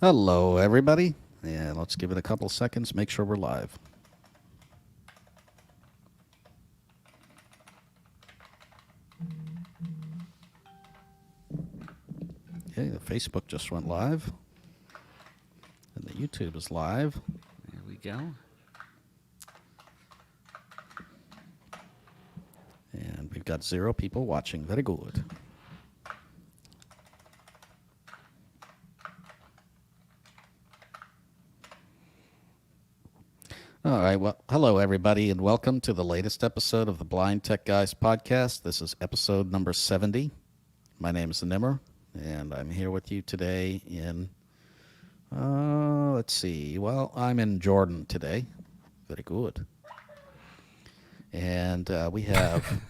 Hello, everybody. And let's give it a couple seconds, make sure we're live. Okay, the Facebook just went live. And the YouTube is live. There we go. And we've got 0 people watching. Very good. All right. Well, hello, everybody, and welcome to the latest episode of the Blind Tech Guys podcast. This is episode number 70. My name is Nimmer, and I'm here with you today in, let's see. Well, I'm in Jordan today. Very good. And we have...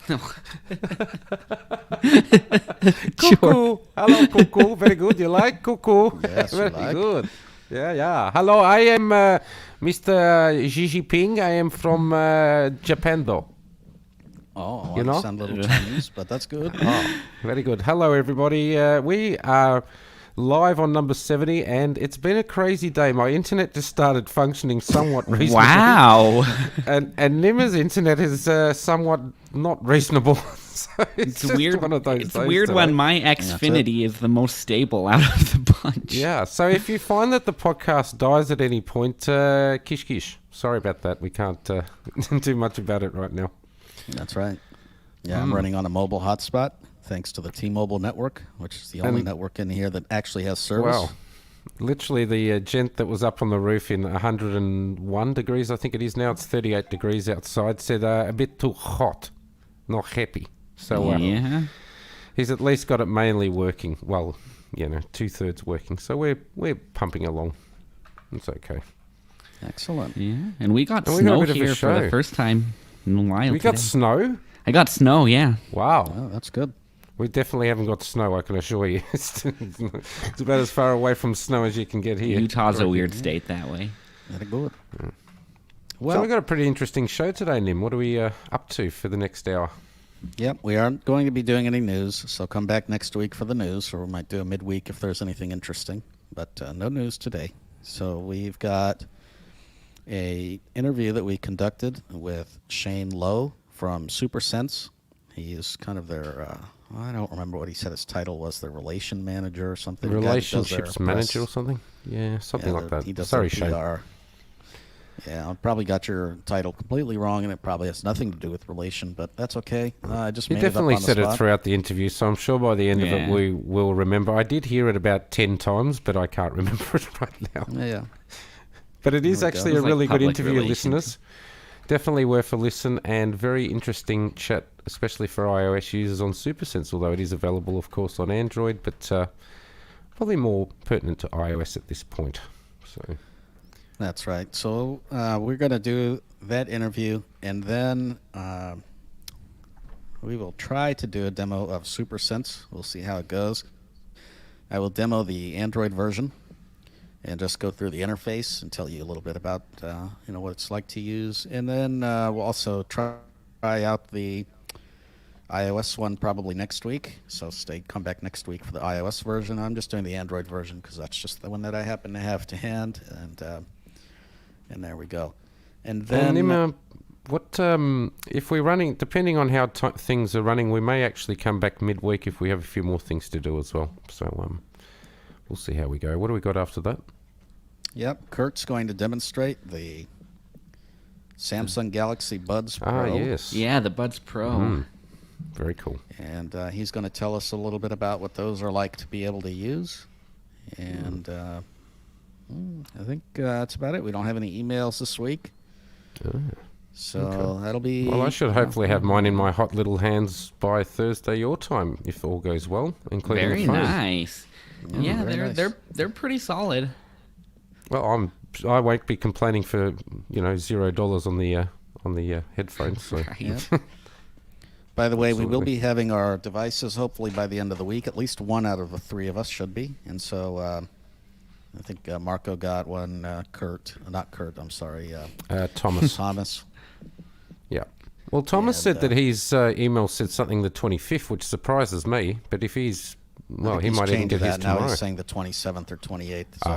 Cuckoo. Hello, Cuckoo. Very good. You like Cuckoo? Yes, Very like. good. Yeah. Hello, I am Mr. Xi Jinping. I am from Japan, though. Oh, You I know? sound a little Chinese, but that's good. Oh, very good. Hello, everybody. We are live on number 70, and it's been a crazy day. My internet just started functioning somewhat reasonably. Wow. And Nimmer's internet is somewhat not reasonable. So It's just weird. one of those It's days weird today. when my Xfinity is the most stable out of the bunch. Yeah, so if you find that the podcast dies at any point, kish kish. Sorry about that. We can't do much about it right now. That's right. Yeah, I'm running on a mobile hotspot, thanks to the T-Mobile network, which is the only And- network in here that actually has service. Wow. Literally, the gent that was up on the roof in 101 degrees, I think it is now, it's 38 degrees outside, said a bit too hot, not happy. So Yeah. he's at least got it mainly working. Well, 2/3 working. So we're pumping along. It's okay. Excellent. Yeah. And we got And we got a snow bit of a here for the show. first time in a while. We got today. snow? I got snow, yeah. Wow. Oh, that's good. We definitely haven't got snow, I can assure you. It's about as far away from snow as you can get here. Utah's a weird state that way. Very good. So Well, we've got a pretty interesting show today, Nim. What are we up to for the next hour? yep, we aren't going to be doing any news, so come back next week for the news, or we might do a midweek if there's anything interesting. But no news today. So we've got a interview that we conducted with Shane Lowe from Supersense. He is kind of their, I don't remember what he said his title was, their relation manager or something. The guy that does their Relationships manager or press. something? Yeah, something Yeah, like that. He does Sorry, their Shane. PR. Yeah, I probably got your title completely wrong, and it probably has nothing to do with relation, but that's okay. I just He made definitely it up on said the it spot. throughout the interview, so I'm sure by the end of it Yeah. we will remember. I did hear it about 10 times, but I can't remember it right now. Yeah. But it is There we go. actually It's a like really good public interview, relations. listeners. Definitely worth a listen, and very interesting chat, especially for iOS users on Supersense, although it is available, of course, on Android, but probably more pertinent to iOS at this point. So That's right. So we're going to do that interview, and then we will try to do a demo of Supersense. We'll see how it goes. I will demo the Android version and just go through the interface and tell you a little bit about what it's like to use. And then we'll also try out the iOS one probably next week. So come back next week for the iOS version. I'm just doing the Android version because that's just the one that I happen to have to hand. And there we go. And then Nima, what if we're running? Depending on how things are running, we may actually come back midweek if we have a few more things to do as well. So we'll see how we go. What do we got after that? Yep, Kurt's going to demonstrate the Samsung Galaxy Buds Pro. Ah, yes. Yeah, the Buds Pro. Very cool. And he's going to tell us a little bit about what those are like to be able to use. And I think that's about it. We don't have any emails this week. So that'll be... Well, I should hopefully have mine in my hot little hands by Thursday your time, if all goes well, including Very the phone. nice. Yeah, very nice. they're pretty solid. Well, I won't be complaining for $0 on the headphones. So. Right. Yep. By the way, we will Absolutely. be having our devices hopefully by the end of the week. At least one out of the 3 of us should be. And so I think Marco got one. I'm sorry. Thomas. Thomas. Yeah. Well, Thomas And, said that his email said something the 25th, which surprises me. But if he's Well, think he he's might even changed get his that now. tomorrow. He's saying the 27th or 28th. So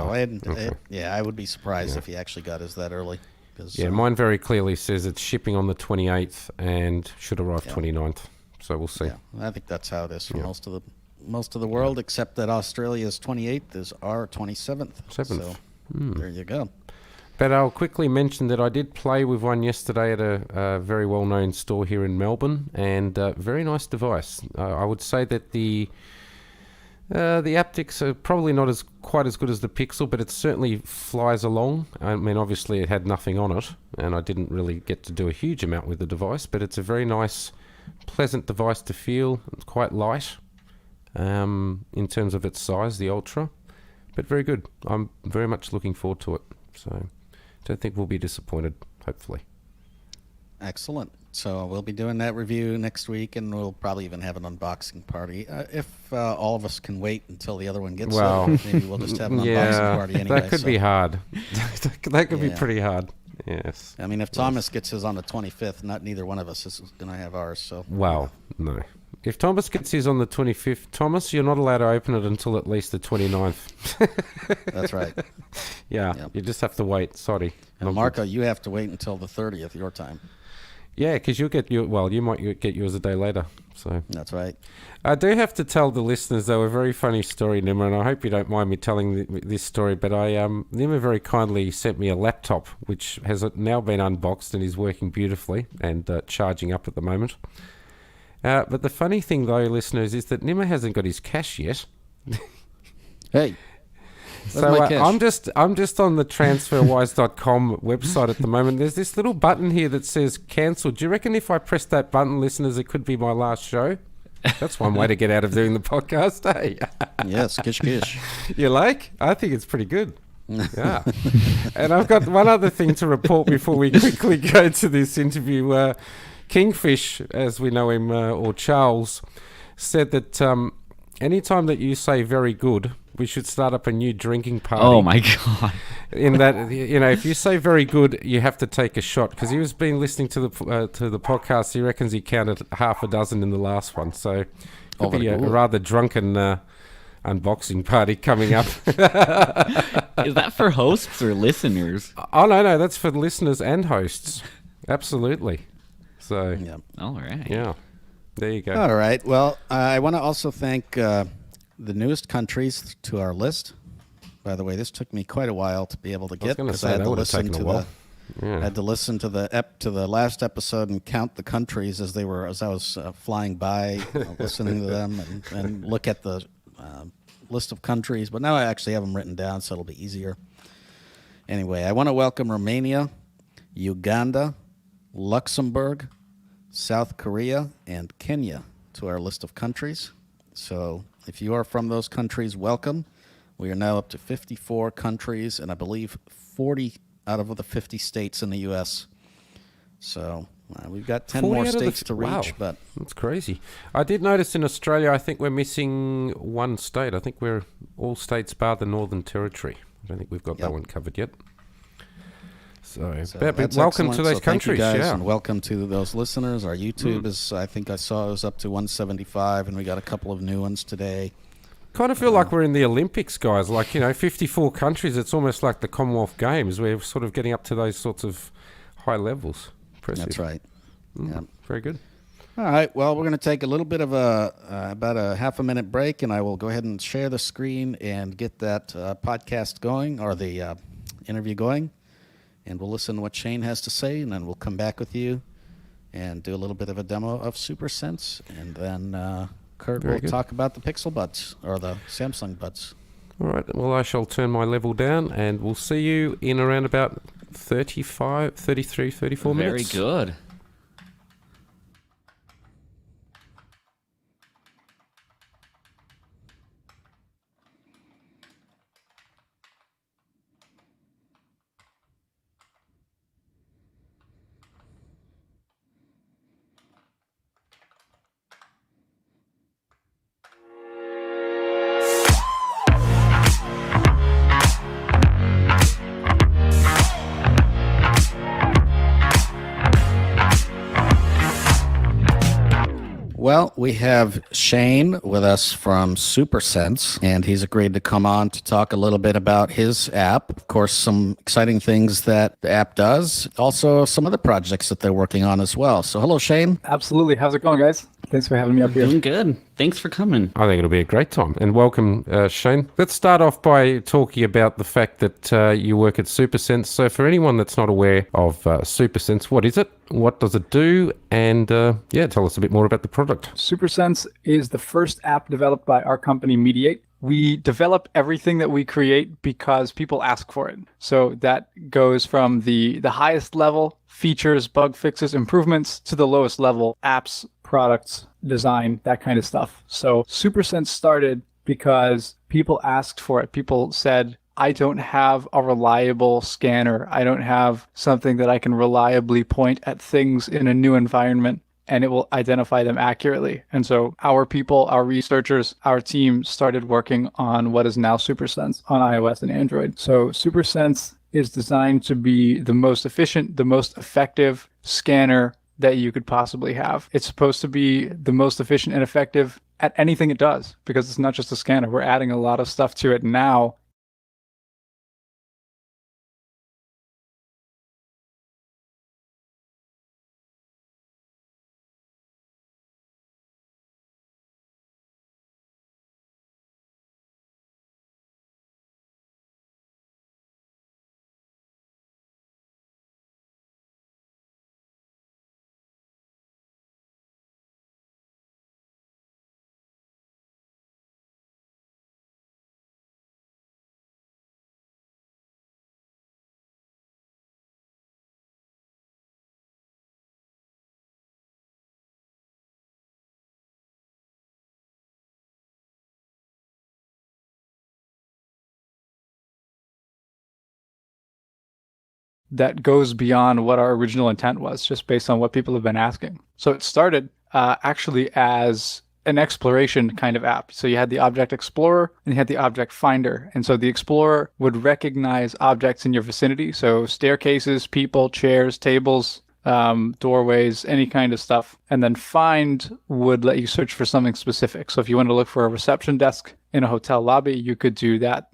Okay. I would be surprised if he actually got his that early. 'Cause, Yeah, mine very clearly says it's shipping on the 28th and should arrive 29th. So we'll see. yeah, I think that's how it is for most of the world, except that Australia's 28th is our 27th. 7th. So there you go. But I'll quickly mention that I did play with one yesterday at a very well-known store here in Melbourne, and very nice device. I would say that the haptics are probably not quite as good as the Pixel, but it certainly flies along. I mean, obviously it had nothing on it, and I didn't really get to do a huge amount with the device, but it's a very nice, pleasant device to feel. It's quite light in terms of its size, the Ultra, but very good. I'm very much looking forward to it, so don't think we'll be disappointed, hopefully. Excellent. So we'll be doing that review next week, and we'll probably even have an unboxing party. If all of us can wait until the other one gets Well, there, maybe we'll just have an unboxing party anyway. That could be hard. That could be pretty hard. Yes. I mean, if Thomas gets his on the 25th, neither one of us is going to have ours. So. Well, no. If Thomas gets his on the 25th, Thomas, you're not allowed to open it until at least the 29th. That's right. Yeah, Yep. you just have to wait. Sorry. And Marco, you have to wait until the 30th, your time. Yeah, because you'll get you might get yours a day later. So That's right. I do have to tell the listeners, though, a very funny story, Nimmer, and I hope you don't mind me telling this story, but Nimmer very kindly sent me a laptop, which has now been unboxed and is working beautifully and charging up at the moment. But the funny thing, though, listeners, is that Nimmer hasn't got his cash yet. Hey. So I'm just on the transferwise.com website at the moment. There's this little button here that says cancel. Do you reckon if I press that button, listeners, it could be my last show? That's one way to get out of doing the podcast, hey? Yes, kish kish. You like? I think it's pretty good. Yeah. And I've got one other thing to report before we quickly go to this interview. Kingfish, as we know him, or Charles, said that anytime that you say very good, we should start up a new drinking party. Oh my god! In that, if you say very good, you have to take a shot, because he was been listening to the podcast. He reckons he counted half a dozen in the last one, so it could be a rather drunken unboxing party coming up. Is that for hosts or listeners? Oh no, that's for listeners and hosts. Absolutely. So Yeah. All right. yeah, there you go. All right. Well, I want to also thank the newest countries to our list. By the way, this took me quite a while to be able to get, because I had to listen to I had to listen to the last episode and count the countries as I was flying by, listening to them and look at the list of countries. But now I actually have them written down, so it'll be easier. Anyway, I want to welcome Romania, Uganda, Luxembourg, South Korea, and Kenya to our list of countries. So if you are from those countries, welcome. We are now up to 54 countries, and I believe 40 out of the 50 states in the U.S. So we've got 10 more states to reach. Wow, but that's crazy. I did notice in Australia, I think we're missing one state. I think we're all states bar the Northern Territory. I don't think we've got that one covered yet. So that's welcome excellent. to those So thank you countries, guys, yeah. and welcome to those listeners. Our YouTube is, I think I saw it was up to 175, and we got a couple of new ones today. Kind of feel like we're in the Olympics, guys. Like, 54 countries. It's almost like the Commonwealth Games. We're sort of getting up to those sorts of high levels. Impressive. That's right. Yeah. Very good. All right. Well, we're going to take a little bit of about a half a minute break, and I will go ahead and share the screen and get that podcast going, or the interview going, and we'll listen to what Shane has to say, and then we'll come back with you and do a little bit of a demo of Supersense, and then Kurt will talk about the Pixel Buds, or the Samsung Buds. All right. Well, I shall turn my level down, and we'll see you in around about 34 minutes. Very good. Well, we have Shane with us from Supersense, and he's agreed to come on to talk a little bit about his app. Of course, some exciting things that the app does. Also, some other projects that they're working on as well. So hello, Shane. Absolutely. How's it going, guys? Thanks for having me up here. Doing good. Thanks for coming. I think it'll be a great time. And welcome, Shane. Let's start off by talking about the fact that you work at Supersense. So for anyone that's not aware of Supersense, what is it? What does it do? And tell us a bit more about the product. Supersense is the first app developed by our company, Mediate. We develop everything that we create because people ask for it. So that goes from the highest level features, bug fixes, improvements to the lowest level apps, products, design, that kind of stuff. So Supersense started because people asked for it. People said, I don't have a reliable scanner. I don't have something that I can reliably point at things in a new environment and it will identify them accurately. And so our people, our researchers, our team started working on what is now Supersense on iOS and Android. So Supersense is designed to be the most efficient, the most effective scanner that you could possibly have. It's supposed to be the most efficient and effective at anything it does, because it's not just a scanner. We're adding a lot of stuff to it now. That goes beyond what our original intent was, just based on what people have been asking. So it started actually as an exploration kind of app. So you had the Object Explorer and you had the Object Finder. And so the Explorer would recognize objects in your vicinity. So staircases, people, chairs, tables, doorways, any kind of stuff. And then Find would let you search for something specific. So if you want to look for a reception desk in a hotel lobby, you could do that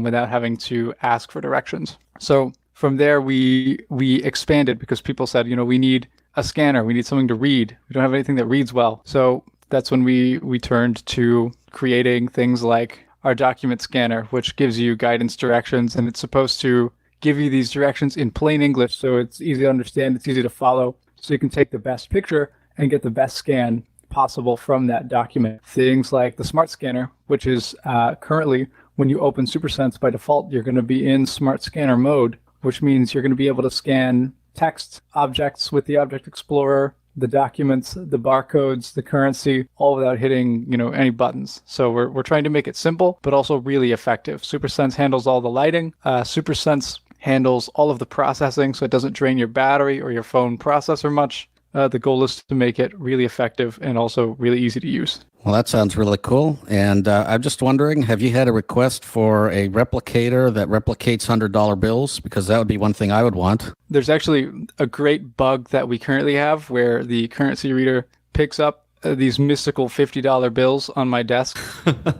without having to ask for directions. So from there, we expanded because people said, we need a scanner. We need something to read. We don't have anything that reads well. So that's when we turned to creating things like our document scanner, which gives you guidance directions. And it's supposed to give you these directions in plain English. So it's easy to understand. It's easy to follow. So you can take the best picture and get the best scan possible from that document. Things like the Smart Scanner, which is currently, when you open Supersense by default, you're going to be in Smart Scanner mode, which means you're going to be able to scan text objects with the Object Explorer, the documents, the barcodes, the currency, all without hitting, any buttons. So we're trying to make it simple, but also really effective. Supersense handles all the lighting. Supersense handles all of the processing, so it doesn't drain your battery or your phone processor much. The goal is to make it really effective and also really easy to use. Well, that sounds really cool. And I'm just wondering, have you had a request for a replicator that replicates $100 bills? Because that would be one thing I would want. There's actually a great bug that we currently have where the currency reader picks up these mystical $50 bills on my desk.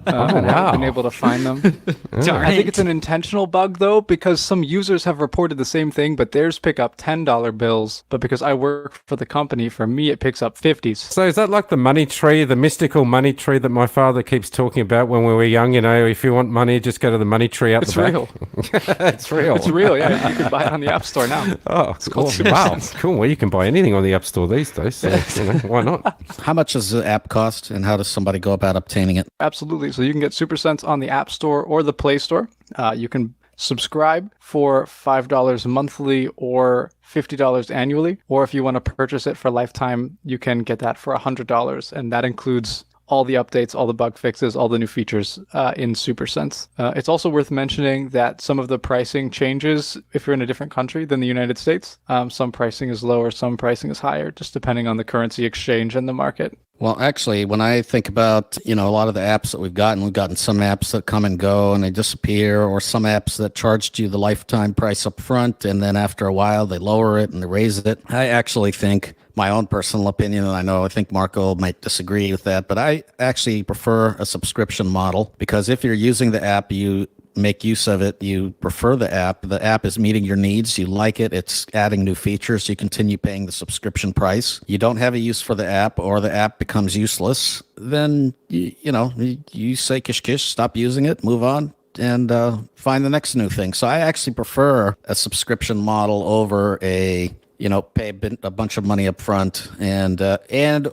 I haven't been able to find them. I think it's an intentional bug, though, because some users have reported the same thing, but theirs pick up $10 bills. But because I work for the company, for me, it picks up 50s. So is that like the money tree, the mystical money tree that my father keeps talking about when we were young? If you want money, just go to the money tree out the back. It's real. It's real, yeah. You can buy it on the App Store now. Oh, it's cool. Wow. Cool. Well, you can buy anything on the App Store these days, so why not? How much does the app cost, and how does somebody go about obtaining it? Absolutely. So you can get Supersense on the App Store or the Play Store. You can subscribe for $5 monthly or $50 annually. Or if you want to purchase it for lifetime, you can get that for $100. And that includes all the updates, all the bug fixes, all the new features in Supersense. It's also worth mentioning that some of the pricing changes if you're in a different country than the United States. Some pricing is lower, some pricing is higher, just depending on the currency exchange and the market. Well, actually, when I think about, a lot of the apps that we've gotten some apps that come and go and they disappear, or some apps that charged you the lifetime price up front, and then after a while they lower it and they raise it. I actually think my own personal opinion, and I think Marco might disagree with that, but I actually prefer a subscription model, because if you're using the app, you make use of it, you prefer the app is meeting your needs, you like it, it's adding new features, you continue paying the subscription price. You don't have a use for the app, or the app becomes useless, then you say kish kish, stop using it, move on, and find the next new thing. So I actually prefer a subscription model over a pay a bunch of money up front, and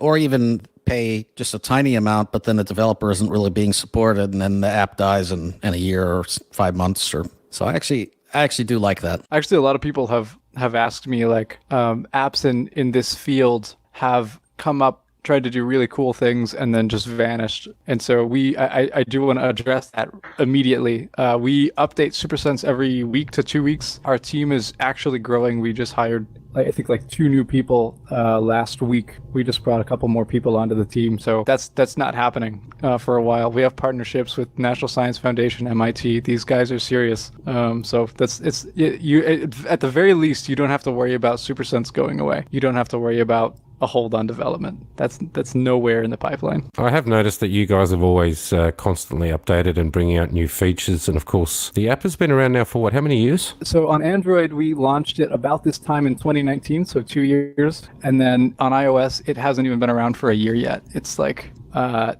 or even pay just a tiny amount, but then the developer isn't really being supported, and then the app dies in a year or 5 months. Or so I actually do like that. Actually, a lot of people have asked me, like, apps in this field have come up, tried to do really cool things, and then just vanished. And so I do want to address that immediately. We update Supersense every week to 2 weeks. Our team is actually growing. We just hired, I think, like 2 new people last week. We just brought a couple more people onto the team. So that's not happening for a while. We have partnerships with National Science Foundation, MIT. These guys are serious. So at the very least, you don't have to worry about Supersense going away. You don't have to worry about a hold on development. That's nowhere in the pipeline. I have noticed that you guys have always constantly updated and bringing out new features. And of course, the app has been around now for how many years? So on Android, we launched it about this time in 2019, so 2 years. And then on iOS, it hasn't even been around for a year yet. It's like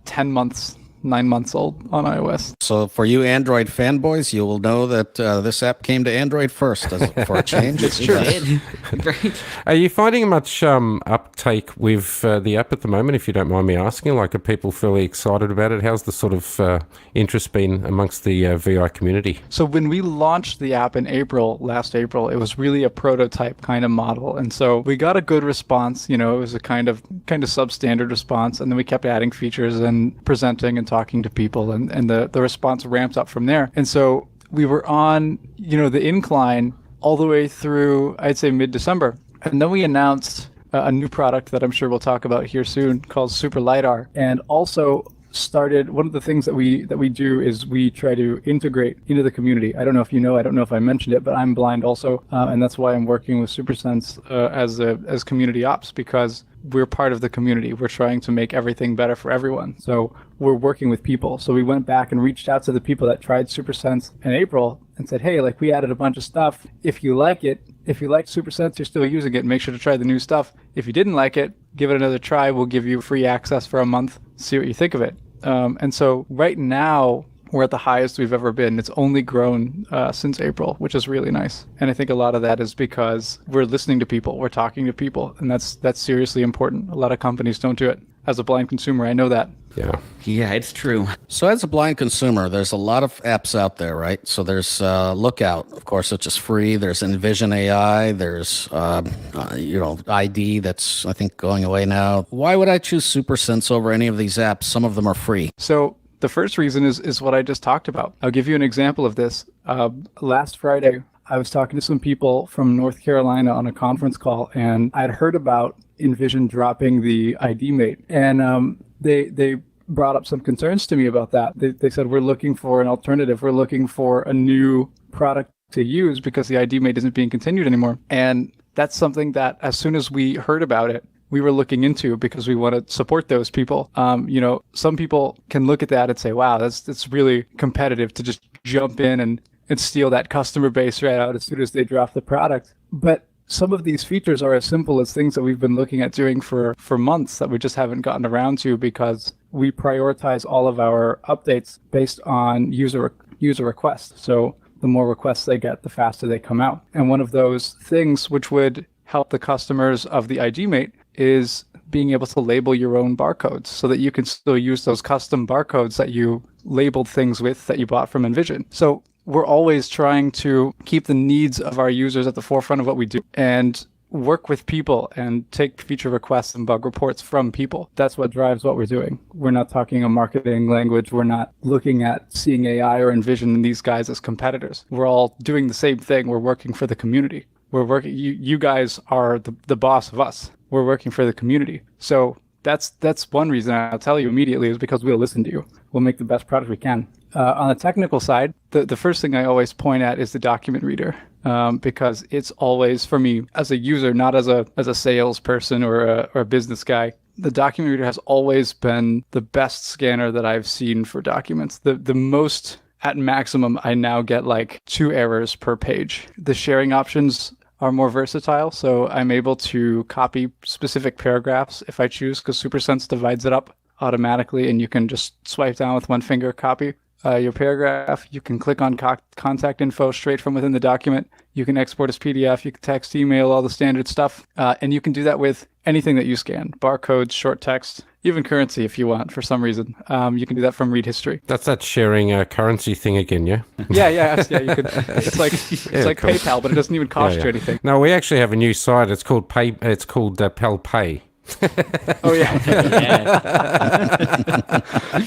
10 months, 9 months old on iOS. So for you Android fanboys, you will know that this app came to Android first for a change. It's true. Right. Are you finding much uptake with the app at the moment, if you don't mind me asking? Like, are people fairly excited about it? How's the sort of interest been amongst the VI community? So when we launched the app in last April, it was really a prototype kind of model. And so we got a good response. It was a kind of substandard response. And then we kept adding features and presenting and talking to people, and the response ramped up from there. And so we were on, the incline all the way through, I'd say, mid-December. And then we announced a new product that I'm sure we'll talk about here soon called Super LiDAR. And also started, one of the things that we do is we try to integrate into the community. I don't know if you know, I don't know if I mentioned it, but I'm blind also. And that's why I'm working with Supersense as community ops, because we're part of the community. We're trying to make everything better for everyone. So we're working with people. So we went back and reached out to the people that tried Supersense in April and said, hey, like, we added a bunch of stuff. If you like it, if you like Supersense, you're still using it, make sure to try the new stuff. If you didn't like it, give it another try. We'll give you free access for a month. See what you think of it. And so right now, we're at the highest we've ever been. It's only grown since April, which is really nice. And I think a lot of that is because we're listening to people, we're talking to people, and that's seriously important. A lot of companies don't do it. As a blind consumer, I know that. Yeah, it's true. So as a blind consumer, there's a lot of apps out there, right? So there's Lookout, of course, which is free. There's Envision AI. There's, ID that's, I think, going away now. Why would I choose Supersense over any of these apps? Some of them are free. So the first reason is what I just talked about. I'll give you an example of this. Last Friday, I was talking to some people from North Carolina on a conference call, and I'd heard about Envision dropping the ID Mate. And they brought up some concerns to me about that. They said, we're looking for an alternative. We're looking for a new product to use because the ID Mate isn't being continued anymore. And that's something that as soon as we heard about it, we were looking into, because we want to support those people. Some people can look at that and say, wow, that's really competitive to just jump in and steal that customer base right out as soon as they drop the product. But some of these features are as simple as things that we've been looking at doing for months that we just haven't gotten around to, because we prioritize all of our updates based on user requests. So the more requests they get, the faster they come out. And one of those things which would help the customers of the ID Mate is being able to label your own barcodes so that you can still use those custom barcodes that you labeled things with that you bought from Envision. So we're always trying to keep the needs of our users at the forefront of what we do and work with people and take feature requests and bug reports from people. That's what drives what we're doing. We're not talking a marketing language. We're not looking at seeing AI or Envision and these guys as competitors. We're all doing the same thing. We're working for the community. We're working. You guys are the boss of us. We're working for the community. So that's one reason I'll tell you immediately, is because we'll listen to you. We'll make the best product we can. On the technical side, the first thing I always point at is the document reader. because it's always, for me as a user, not as a salesperson or a business guy, the document reader has always been the best scanner that I've seen for documents. The most, at maximum, I now get like 2 errors per page. The sharing options are more versatile, so I'm able to copy specific paragraphs if I choose, because Supersense divides it up automatically, and you can just swipe down with one finger, copy your paragraph. You can click on contact info straight from within the document. You can export as PDF. You can text, email, all the standard stuff. And you can do that with anything that you scan. Barcodes, short text, even currency if you want for some reason. You can do that from read history. That's that sharing currency thing again, yeah? Yeah. You could. It's like Cool. PayPal, but it doesn't even cost Yeah. you anything. No, we actually have a new site. It's called Pal Pay. Oh yeah. Yeah.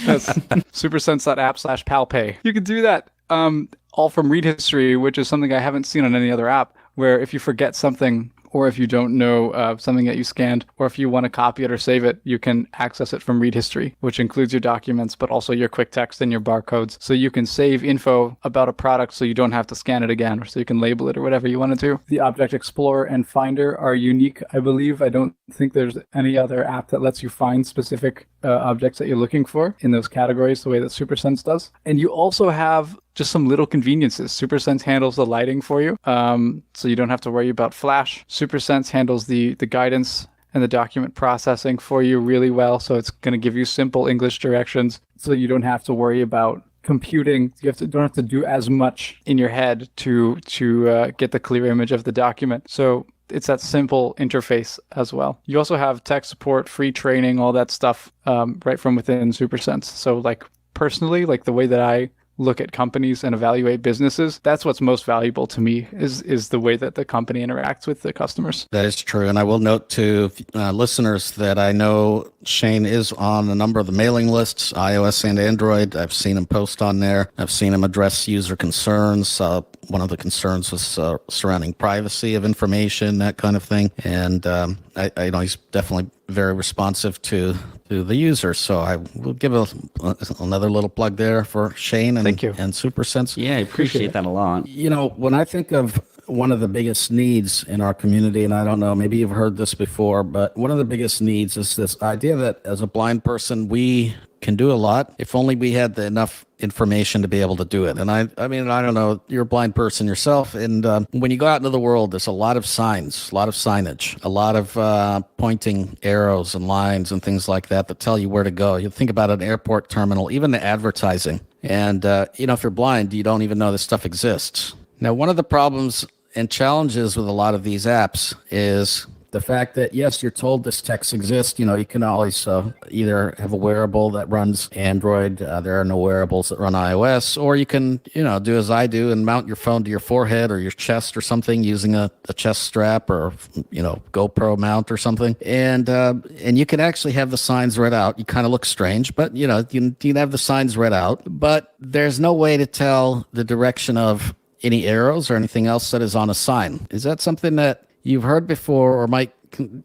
Yes. Supersense.app/palpay. You can do that all from read history, which is something I haven't seen on any other app, where if you forget something, or if you don't know something that you scanned, or if you want to copy it or save it, you can access it from read history, which includes your documents, but also your quick text and your barcodes. So you can save info about a product so you don't have to scan it again, or so you can label it or whatever you want to do. The Object Explorer and Finder are unique, I believe. I don't think there's any other app that lets you find specific objects that you're looking for in those categories the way that Supersense does. And you also have just some little conveniences. Supersense handles the lighting for you, so you don't have to worry about flash. Supersense handles the guidance and the document processing for you really well, so it's going to give you simple English directions, so you don't have to worry about computing. Don't have to do as much in your head to get the clear image of the document. So it's that simple interface as well. You also have tech support, free training, all that stuff right from within Supersense. So like personally, like the way that I look at companies and evaluate businesses, that's what's most valuable to me is the way that the company interacts with the customers. That is true. And I will note to listeners that I know Shane is on a number of the mailing lists, iOS and Android. I've seen him post on there. I've seen him address user concerns. One of the concerns was surrounding privacy of information, that kind of thing. And I know he's definitely very responsive to the user. So I will give another little plug there for Shane and, Thank you. and Supersense. Yeah, I appreciate that a lot. You know, when I think of one of the biggest needs in our community, and I don't know, maybe you've heard this before, but one of the biggest needs is this idea that as a blind person, we can do a lot if only we had enough information to be able to do it. And I mean, I don't know, you're a blind person yourself, and when you go out into the world, there's a lot of signs, a lot of signage, a lot of pointing arrows and lines and things like that tell you where to go. You think about an airport terminal, even the advertising. And, you know, if you're blind, you don't even know this stuff exists. Now, one of the problems and challenges with a lot of these apps is the fact that, yes, you're told this text exists. You know, you can always either have a wearable that runs Android. There are no wearables that run iOS. Or you can, you know, do as I do and mount your phone to your forehead or your chest or something using a chest strap or, you know, GoPro mount or something. And you can actually have the signs read out. You kind of look strange, but, you know, you can have the signs read out. But there's no way to tell the direction of any arrows or anything else that is on a sign. Is that something that you've heard before or might,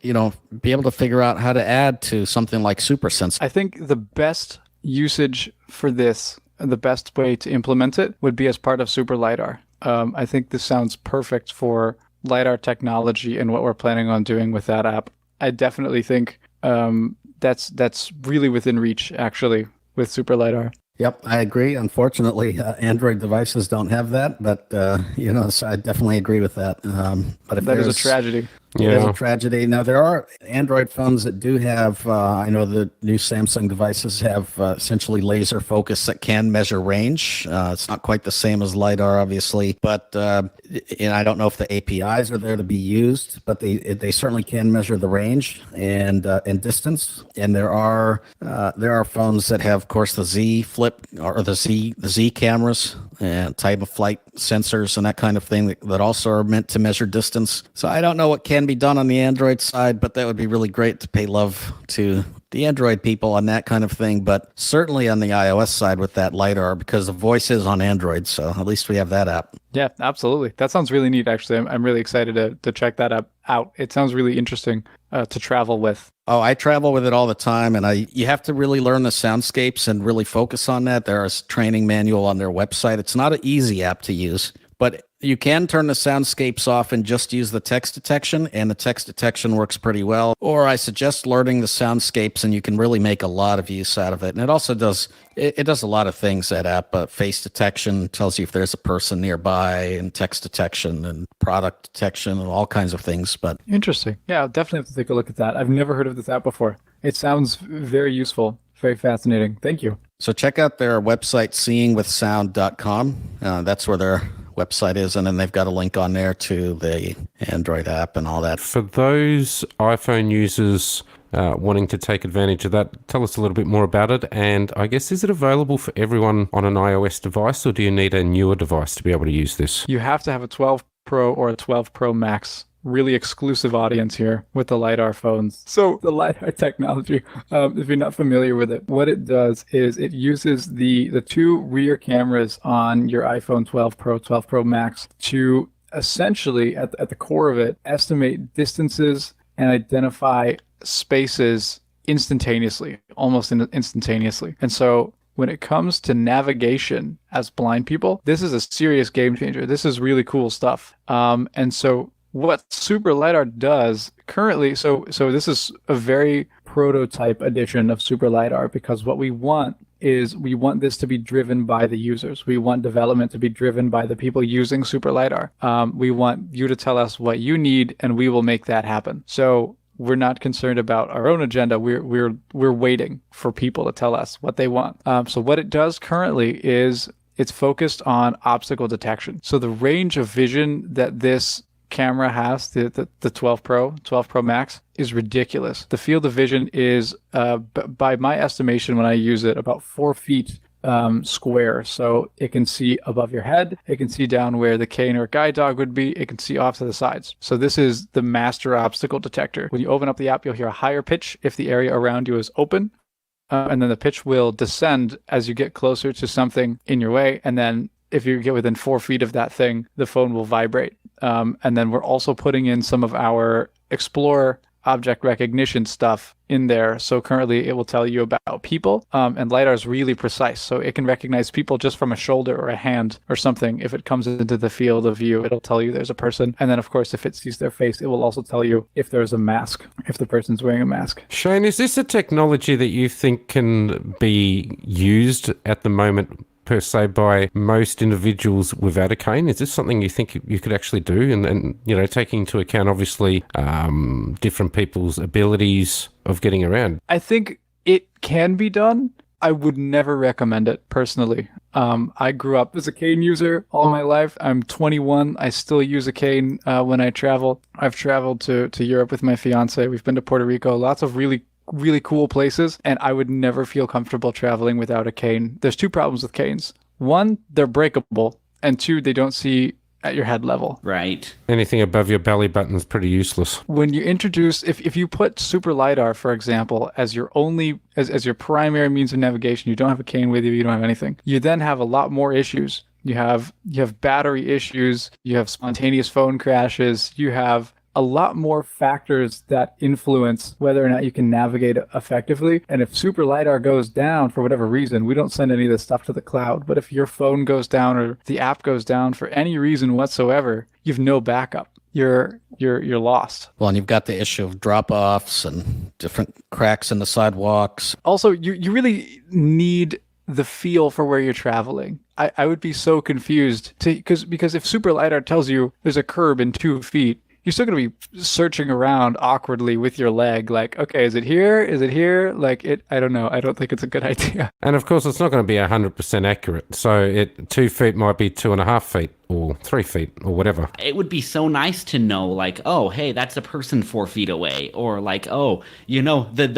you know, be able to figure out how to add to something like Supersense? I think the best usage for this, the best way to implement it would be as part of Super LiDAR. I think this sounds perfect for LiDAR technology and what we're planning on doing with that app. I definitely think that's really within reach, actually, with Super LiDAR. Yep, I agree. Unfortunately, Android devices don't have that, but you know, so I definitely agree with that. But if That is a there's- tragedy. It is Yeah. a tragedy. Now, there are Android phones that do have, I know the new Samsung devices have essentially laser focus that can measure range. It's not quite the same as LiDAR, obviously, but and I don't know if the APIs are there to be used, but they certainly can measure the range and distance. And there are phones that have, of course, the Z Flip or the Z cameras and time of flight sensors and that kind of thing that also are meant to measure distance. So I don't know what can be done on the Android side, but that would be really great to pay love to the Android people on that kind of thing. But certainly on the iOS side with that LiDAR, because the voice is on Android. So at least we have that app. Yeah, absolutely. That sounds really neat, actually. I'm really excited to check that app out. It sounds really interesting to travel with. Oh, I travel with it all the time, and you have to really learn the soundscapes and really focus on that. There is a training manual on their website. It's not an easy app to use, but You can turn the soundscapes off and just use the text detection, and the text detection works pretty well. Or I suggest learning the soundscapes, and you can really make a lot of use out of it. And it also does it does a lot of things, that app. Face detection tells you if there's a person nearby, and text detection and product detection and all kinds of things. But Interesting. Yeah, I'll definitely have to take a look at that. I've never heard of this app before. It sounds very useful, very fascinating. Thank you. so check out their website, seeingwithsound.com. That's where their website is, and then they've got a link on there to the Android app and all that. For those iPhone users wanting to take advantage of that, tell us a little bit more about it. And I guess, is it available for everyone on an iOS device, or do you need a newer device to be able to use this? You have to have a 12 Pro or a 12 Pro Max. Really exclusive audience here with the LiDAR phones. So the LiDAR technology, if you're not familiar with it, what it does is it uses the two rear cameras on your iPhone 12 Pro, 12 Pro Max to essentially, at the core of it, estimate distances and identify spaces instantaneously, almost instantaneously. And so when it comes to navigation as blind people, this is a serious game changer. This is really cool stuff. And so what Super LiDAR does currently, so this is a very prototype edition of Super LiDAR, because what we want is we want this to be driven by the users. We want development to be driven by the people using Super LiDAR. We want you to tell us what you need, and we will make that happen. So we're not concerned about our own agenda. We're waiting for people to tell us what they want. So what it does currently is it's focused on obstacle detection. So the range of vision that this camera has, the 12 Pro Max, is ridiculous. The field of vision is, by my estimation, when I use it, about 4 feet square. So it can see above your head, it can see down where the cane or guide dog would be, it can see off to the sides. So this is the master obstacle detector. When you open up the app, you'll hear a higher pitch if the area around you is open. And then the pitch will descend as you get closer to something in your way. And then if you get within 4 feet of that thing, the phone will vibrate. And then we're also putting in some of our Explorer object recognition stuff in there. So currently it will tell you about people, and LiDAR is really precise. So it can recognize people just from a shoulder or a hand or something. If it comes into the field of view, it'll tell you there's a person. And then, of course, if it sees their face, it will also tell you if there's a mask, if the person's wearing a mask. Shane, is this a technology that you think can be used at the moment per se by most individuals without a cane? Is this something you think you could actually do? And you know, taking into account obviously different people's abilities of getting around. I think it can be done. I would never recommend it personally. I grew up as a cane user all my life. I'm 21. I still use a cane when I travel. I've traveled to Europe with my fiance. We've been to Puerto Rico. Lots of really cool places, and I would never feel comfortable traveling without a cane. There's two problems with canes. One, they're breakable, and two, they don't see at your head level. Right. Anything above your belly button is pretty useless. When you introduce, if you put Super LiDAR, for example, as your only, as your primary means of navigation, you don't have a cane with you, you don't have anything, you then have a lot more issues. You have battery issues, you have spontaneous phone crashes, you have a lot more factors that influence whether or not you can navigate effectively. And if Super LiDAR goes down for whatever reason, we don't send any of this stuff to the cloud. But if your phone goes down or the app goes down for any reason whatsoever, you've no backup. You're lost. Well, and you've got the issue of drop-offs and different cracks in the sidewalks. Also, you really need the feel for where you're traveling. I would be so confused because if Super LiDAR tells you there's a curb in 2 feet, you're still going to be searching around awkwardly with your leg. Like, okay, is it here? Is it here? Like, I don't know. I don't think it's a good idea. And of course, it's not going to be 100% accurate. So 2 feet might be 2.5 feet or 3 feet or whatever. It would be so nice to know, like, oh, hey, that's a person 4 feet away. Or like, oh, you know, the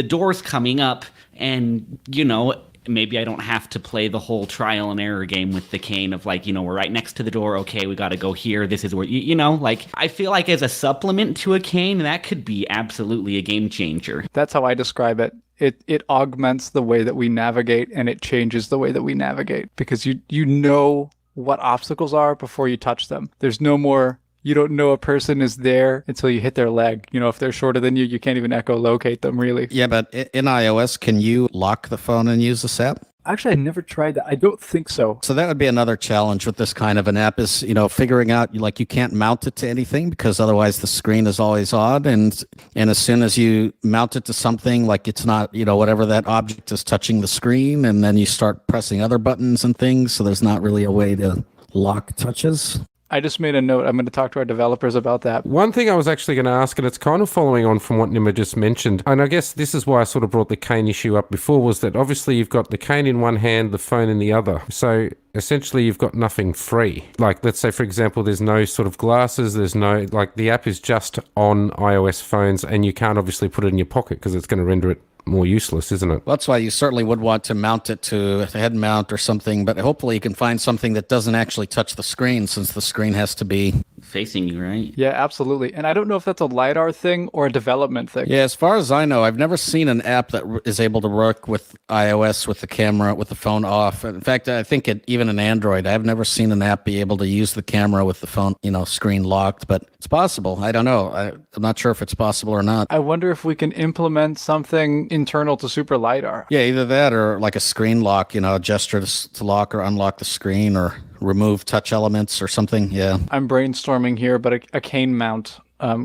door's coming up and, you know, maybe I don't have to play the whole trial and error game with the cane of like, you know, we're right next to the door. Okay, we got to go here. This is where, you know, like I feel like as a supplement to a cane, that could be absolutely a game changer. That's how I describe it. It augments the way that we navigate, and it changes the way that we navigate because you know what obstacles are before you touch them. There's no more, you don't know a person is there until you hit their leg. You know, if they're shorter than you can't even echolocate them, really. Yeah, but in iOS, can you lock the phone and use this app? Actually, I never tried that. I don't think so. So that would be another challenge with this kind of an app is, figuring out like you can't mount it to anything because otherwise the screen is always odd. And as soon as you mount it to something, like it's not, whatever that object is touching the screen, and then you start pressing other buttons and things. So there's not really a way to lock touches. I just made a note. I'm going to talk to our developers about that. One thing I was actually going to ask, and it's kind of following on from what Nima just mentioned, and I guess this is why I sort of brought the cane issue up before, was that obviously you've got the cane in one hand, the phone in the other. So essentially you've got nothing free. Like, let's say, for example, there's no sort of glasses, there's no, like, the app is just on iOS phones, and you can't obviously put it in your pocket because it's going to render it more useless, isn't it? Well, that's why you certainly would want to mount it to a head mount or something, but hopefully you can find something that doesn't actually touch the screen, since the screen has to be facing you, right? Yeah, absolutely. And I don't know if that's a LiDAR thing or a development thing. Yeah, as far as I know, I've never seen an app that is able to work with iOS with the camera, with the phone off. In fact, I think even in Android, I've never seen an app be able to use the camera with the phone, screen locked, but it's possible. I don't know. I'm not sure if it's possible or not. I wonder if we can implement something internal to Super LiDAR. Yeah, either that or like a screen lock, a gesture to lock or unlock the screen or remove touch elements or something. Yeah. I'm brainstorming here, but a cane mount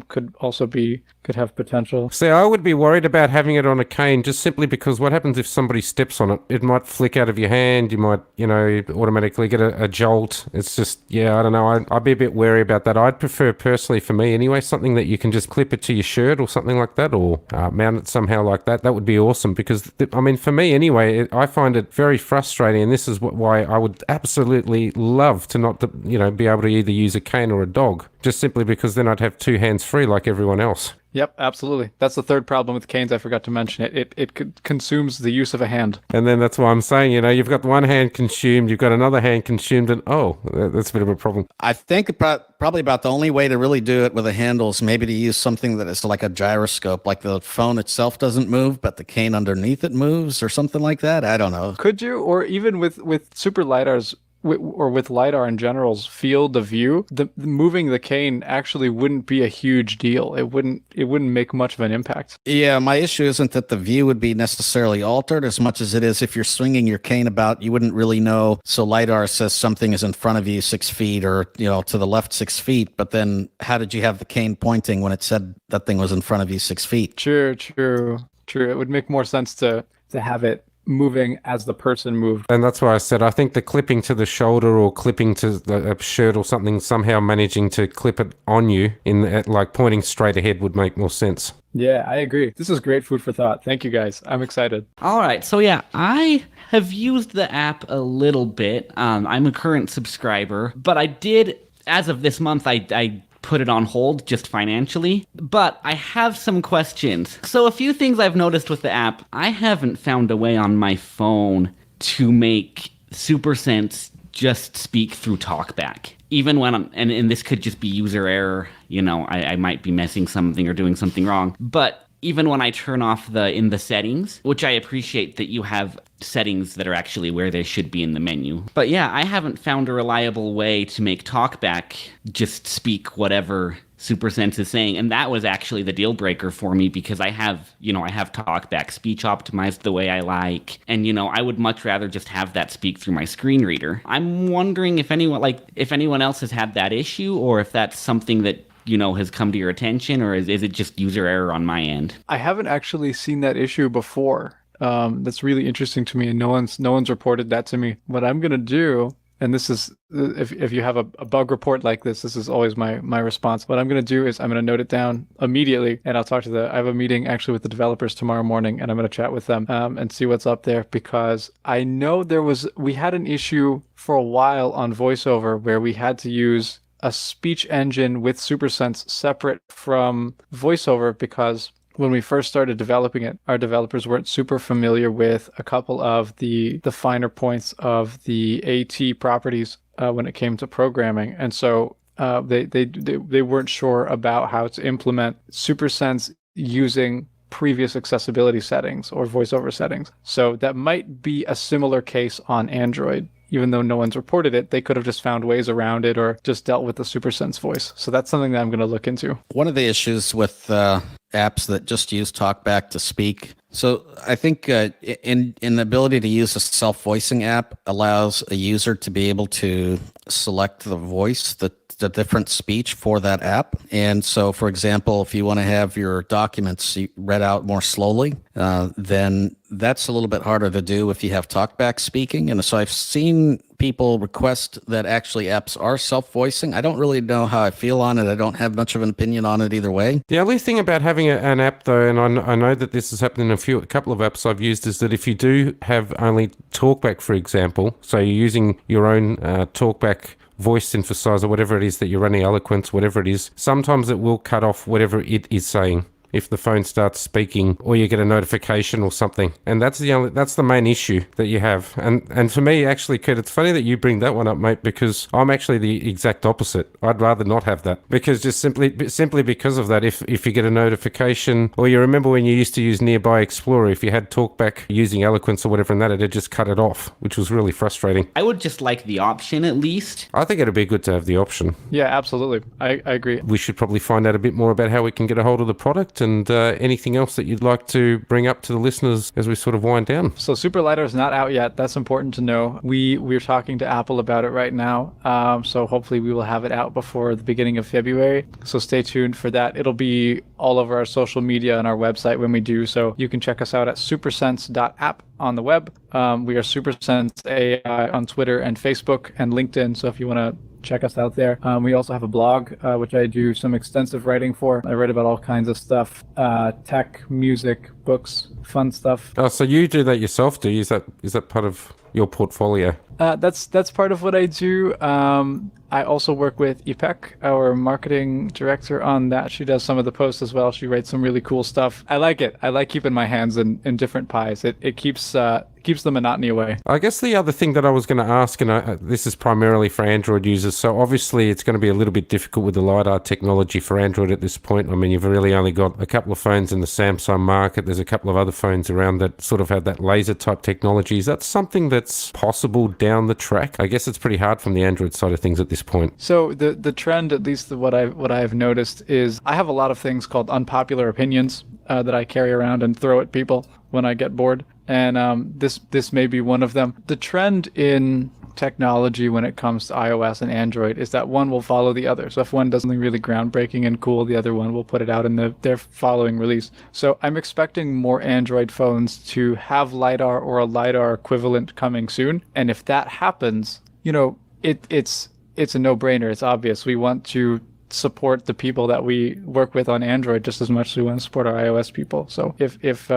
could have potential. See, I would be worried about having it on a cane just simply because what happens if somebody steps on it? It might flick out of your hand. You might, automatically get a jolt. It's just, I don't know. I'd be a bit wary about that. I'd prefer personally, for me anyway, something that you can just clip it to your shirt or something like that, or mount it somehow like that. That would be awesome because, for me anyway, I find it very frustrating, and this is why I would absolutely love to not, be able to either use a cane or a dog, just simply because then I'd have two hands free like everyone else. Yep, absolutely. That's the third problem with canes. I forgot to mention it. It consumes the use of a hand. And then that's why I'm saying, you've got one hand consumed, you've got another hand consumed, and that's a bit of a problem. I think probably about the only way to really do it with a handle is maybe to use something that is like a gyroscope, like the phone itself doesn't move, but the cane underneath it moves or something like that. I don't know. Could you, or even with Super LiDAR's or with LiDAR in general's field of view, the moving the cane actually wouldn't be a huge deal. It wouldn't make much of an impact. Yeah, my issue isn't that the view would be necessarily altered as much as it is if you're swinging your cane about, you wouldn't really know. So LiDAR says something is in front of you 6 feet or, to the left 6 feet, but then how did you have the cane pointing when it said that thing was in front of you 6 feet? True. It would make more sense to have it moving as the person moved. And that's why I said I think the clipping to the shoulder or clipping to a shirt or something, somehow managing to clip it on you like pointing straight ahead would make more sense. Yeah, I agree. This is great food for thought. Thank you, guys. I'm excited. All right. So, I have used the app a little bit. I'm a current subscriber, but I did, as of this month, I put it on hold just financially, but I have some questions. So a few things I've noticed with the app. I haven't found a way on my phone to make Supersense just speak through TalkBack. Even when and this could just be user error, I might be missing something or doing something wrong, but even when I turn off in the settings, which I appreciate that you have settings that are actually where they should be in the menu. But I haven't found a reliable way to make TalkBack just speak whatever Supersense is saying. And that was actually the deal breaker for me because I have TalkBack speech optimized the way I like. And, I would much rather just have that speak through my screen reader. I'm wondering if anyone else has had that issue or if that's something that has come to your attention, or is it just user error on my end? I haven't actually seen that issue before. That's really interesting to me, and no one's reported that to me. What I'm gonna do, and this is if you have a bug report like this is always my response. What I'm gonna do is I'm gonna note it down immediately, and I'll talk to I have a meeting actually with the developers tomorrow morning, and I'm gonna chat with them and see what's up there, because I know we had an issue for a while on VoiceOver where we had to use a speech engine with Supersense separate from VoiceOver because when we first started developing it, our developers weren't super familiar with a couple of the finer points of the AT properties when it came to programming. And so they weren't sure about how to implement Supersense using previous accessibility settings or VoiceOver settings. So that might be a similar case on Android. Even though no one's reported it, they could have just found ways around it or just dealt with the Supersense voice. So that's something that I'm going to look into. One of the issues with apps that just use TalkBack to speak, So I think in the ability to use a self-voicing app allows a user to be able to select the voice, the different speech for that app. And so, for example, if you want to have your documents read out more slowly, then that's a little bit harder to do if you have talkback speaking. And so I've seen people request that actually apps are self-voicing. I don't really know how I feel on it. I don't have much of an opinion on it either way. The only thing about having an app, though, and I know that this has happened in a couple of apps I've used, is that if you do have only talkback, for example, so you're using your own talkback voice synthesizer, whatever it is that you're running, Eloquence, whatever it is, sometimes it will cut off whatever it is saying if the phone starts speaking or you get a notification or something. And that's the main issue that you have. And for me, actually, Kurt, it's funny that you bring that one up, mate, because I'm actually the exact opposite. I'd rather not have that, because just simply because of that, if you get a notification, or you remember when you used to use Nearby Explorer, if you had talkback using Eloquence or whatever and that, it'd just cut it off, which was really frustrating. I would just like the option at least. I think it'd be good to have the option. Yeah, absolutely. I agree. We should probably find out a bit more about how we can get a hold of the product, and anything else that you'd like to bring up to the listeners as we sort of wind down. So Super LiDAR is not out yet. That's important to know. We're talking to Apple about it right now. So hopefully we will have it out before the beginning of February. So stay tuned for that. It'll be all over our social media and our website when we do. So you can check us out at supersense.app on the web. We are Supersense AI on Twitter and Facebook and LinkedIn. So if you want to check us out there. We also have a blog, which I do some extensive writing for. I write about all kinds of stuff, tech, music, books, fun stuff. Oh, so you do that yourself, do you? Is that part of your portfolio? That's part of what I do. I also work with Ipek, our marketing director, on that. She does some of the posts as well. She writes some really cool stuff. I like it. I like keeping my hands in different pies. It keeps the monotony away. I guess the other thing that I was going to ask, and this is primarily for Android users, so obviously it's going to be a little bit difficult with the LiDAR technology for Android at this point. I mean, you've really only got a couple of phones in the Samsung market. There's a couple of other phones around that sort of have that laser type technology. Is that something that's possible down the track? I guess it's pretty hard from the Android side of things at this point. So the trend, at least what I've noticed, is I have a lot of things called unpopular opinions that I carry around and throw at people when I get bored. And this may be one of them. The trend in technology when it comes to iOS and Android is that one will follow the other. So if one does something really groundbreaking and cool, the other one will put it out in their following release. So I'm expecting more Android phones to have LiDAR or a LiDAR equivalent coming soon. And if that happens, it's a no-brainer. It's obvious. We want to support the people that we work with on Android just as much as we want to support our iOS people. So if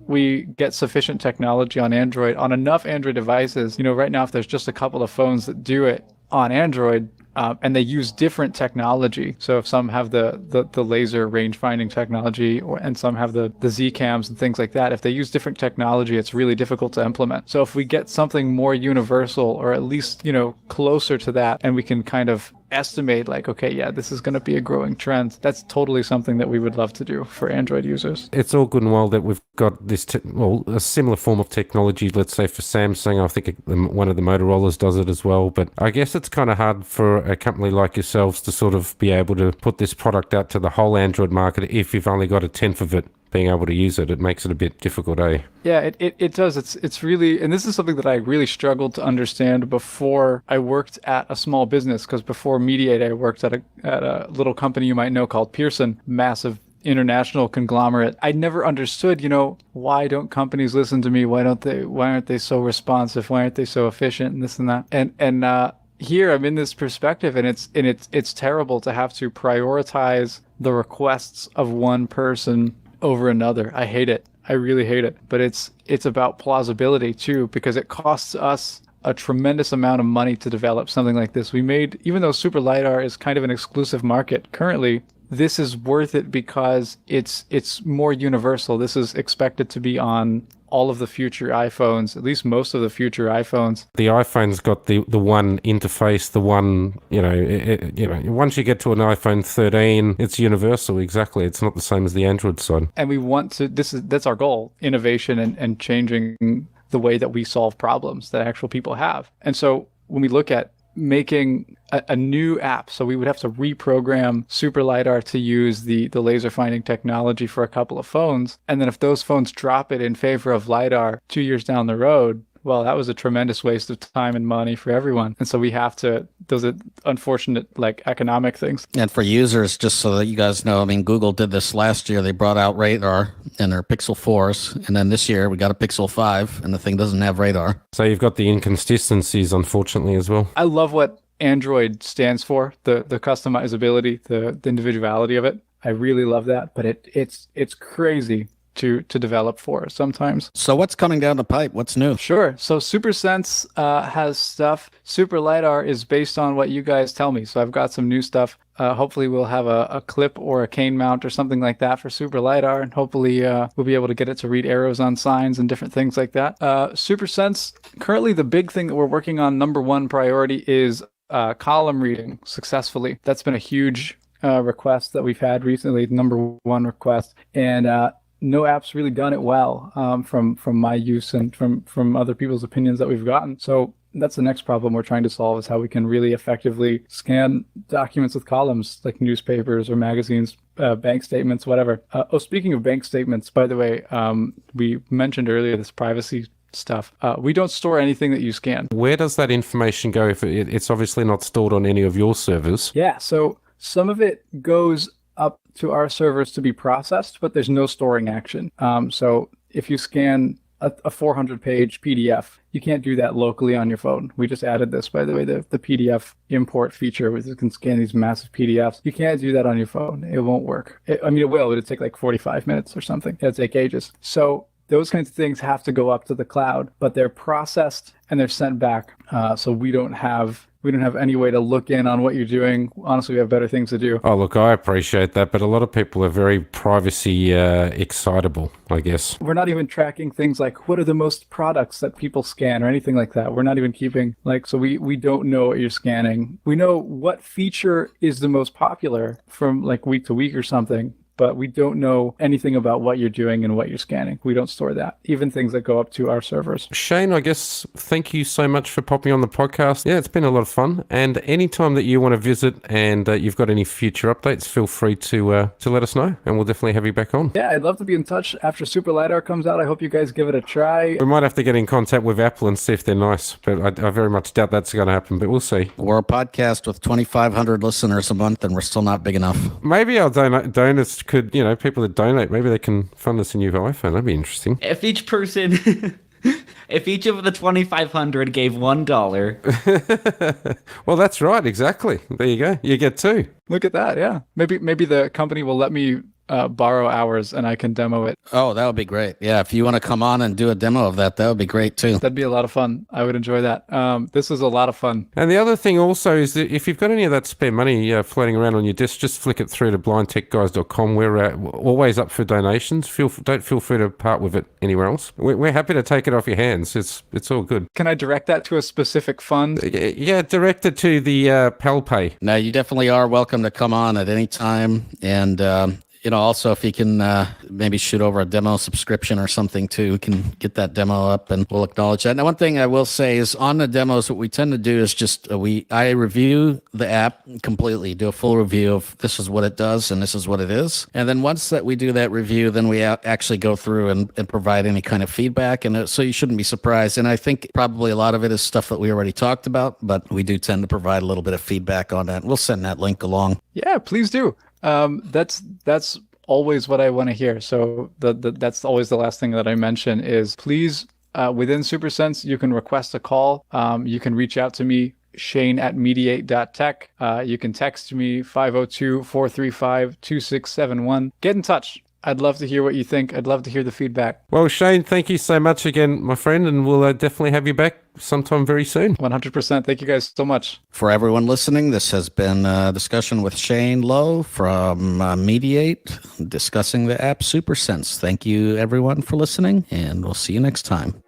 we get sufficient technology on Android, on enough Android devices, right now if there's just a couple of phones that do it on Android, and they use different technology. So if some have the laser range finding technology, and some have the Z cams and things like that, if they use different technology, it's really difficult to implement. So if we get something more universal, or at least, closer to that, and we can kind of estimate like, okay, yeah, this is going to be a growing trend, that's totally something that we would love to do for Android users. It's all good and well that we've got this, a similar form of technology, let's say for Samsung. I think one of the Motorola's does it as well. But I guess it's kind of hard for a company like yourselves to sort of be able to put this product out to the whole Android market if you've only got a tenth of it being able to use it. It makes it a bit difficult, eh? Yeah, it does. It's really, and this is something that I really struggled to understand before I worked at a small business, because before Mediate, I worked at a little company you might know called Pearson, massive international conglomerate. I never understood, why don't companies listen to me? Why aren't they so responsive? Why aren't they so efficient and this and that? And here I'm in this perspective, and it's terrible to have to prioritize the requests of one person over another. I hate it. I really hate it. But it's about plausibility too, because it costs us a tremendous amount of money to develop something like this. Even though Super LiDAR is kind of an exclusive market currently, this is worth it because it's more universal. This is expected to be on all of the future iPhones, at least most of the future iPhones. The iPhone's got the one interface, the one, once you get to an iPhone 13, it's universal, exactly. It's not the same as the Android side. And we want to, that's our goal, innovation and changing the way that we solve problems that actual people have. And so when we look at making a new app. So we would have to reprogram Super LiDAR to use the laser finding technology for a couple of phones. And then if those phones drop it in favor of LiDAR 2 years down the road, well, that was a tremendous waste of time and money for everyone. And so we have to, those are unfortunate, like, economic things. And for users, just so that you guys know, I mean, Google did this last year. They brought out radar in their Pixel 4s. And then this year we got a Pixel 5 and the thing doesn't have radar. So you've got the inconsistencies, unfortunately, as well. I love what Android stands for, the customizability, the individuality of it. I really love that, but it's crazy to develop for sometimes. So what's coming down the pipe? What's new? Sure. So Supersense has stuff. Super LiDAR is based on what you guys tell me. So I've got some new stuff. Hopefully we'll have a clip or a cane mount or something like that for Super LiDAR. And hopefully we'll be able to get it to read arrows on signs and different things like that. Supersense, currently the big thing that we're working on, number one priority, is column reading successfully. That's been a huge request that we've had recently, number one request. And no app's really done it well from my use and from other people's opinions that we've gotten. So that's the next problem we're trying to solve, is how we can really effectively scan documents with columns, like newspapers or magazines, bank statements, whatever. Speaking of bank statements, by the way, we mentioned earlier this privacy stuff. We don't store anything that you scan. Where does that information go if it's obviously not stored on any of your servers? Yeah, so some of it goes up to our servers to be processed, but there's no storing action. So if you scan a 400-page PDF, you can't do that locally on your phone. We just added this, by the way, the PDF import feature, where you can scan these massive PDFs. You can't do that on your phone. It won't work. It will, but it'd take like 45 minutes or something. It'd take ages. So those kinds of things have to go up to the cloud, but they're processed and they're sent back. So we don't have any way to look in on what you're doing. Honestly, we have better things to do. Oh, look, I appreciate that, but a lot of people are very privacy excitable, I guess. We're not even tracking things like what are the most products that people scan or anything like that. We're not even keeping, so we don't know what you're scanning. We know what feature is the most popular from like week to week or something, but we don't know anything about what you're doing and what you're scanning. We don't store that, even things that go up to our servers. Shane, I guess, thank you so much for popping on the podcast. Yeah, it's been a lot of fun. And anytime that you want to visit and you've got any future updates, feel free to let us know, and we'll definitely have you back on. Yeah, I'd love to be in touch after Super LiDAR comes out. I hope you guys give it a try. We might have to get in contact with Apple and see if they're nice, but I very much doubt that's going to happen, but we'll see. We're a podcast with 2,500 listeners a month, and we're still not big enough. Maybe our donors could, people that donate, maybe they can fund us a new iPhone. That'd be interesting. If each person, if each of the 2,500 gave $1. Well, that's right. Exactly. There you go. You get two. Look at that. Yeah. Maybe the company will let me borrow ours and I can demo it. Oh, that would be great. Yeah, if you want to come on and do a demo of that would be great too. That'd be a lot of fun. I would enjoy that. This is a lot of fun. And the other thing also is that if you've got any of that spare money floating around on your desk, just flick it through to blindtechguys.com. We're always up for donations. Don't feel free to part with it anywhere else. We're happy to take it off your hands. It's all good. Can I direct that to a specific fund? Yeah, direct it to the PalPay. No, you definitely are welcome to come on at any time. And also, if you can maybe shoot over a demo subscription or something too, we can get that demo up and we'll acknowledge that. Now, one thing I will say is on the demos, what we tend to do is just I review the app completely, do a full review of this is what it does and this is what it is. And then once that we do that review, then we actually go through and provide any kind of feedback. And so you shouldn't be surprised. And I think probably a lot of it is stuff that we already talked about, but we do tend to provide a little bit of feedback on that. We'll send that link along. Yeah, please do. That's always what I want to hear. So that's always the last thing that I mention is please, within Supersense, you can request a call. You can reach out to me, shane@mediate.tech. You can text me 502-435-2671. Get in touch. I'd love to hear what you think. I'd love to hear the feedback. Well, Shane, thank you so much again, my friend, and we'll definitely have you back sometime very soon. 100%. Thank you guys so much. For everyone listening, this has been a discussion with Shane Lowe from Mediate, discussing the app Supersense. Thank you, everyone, for listening, and we'll see you next time.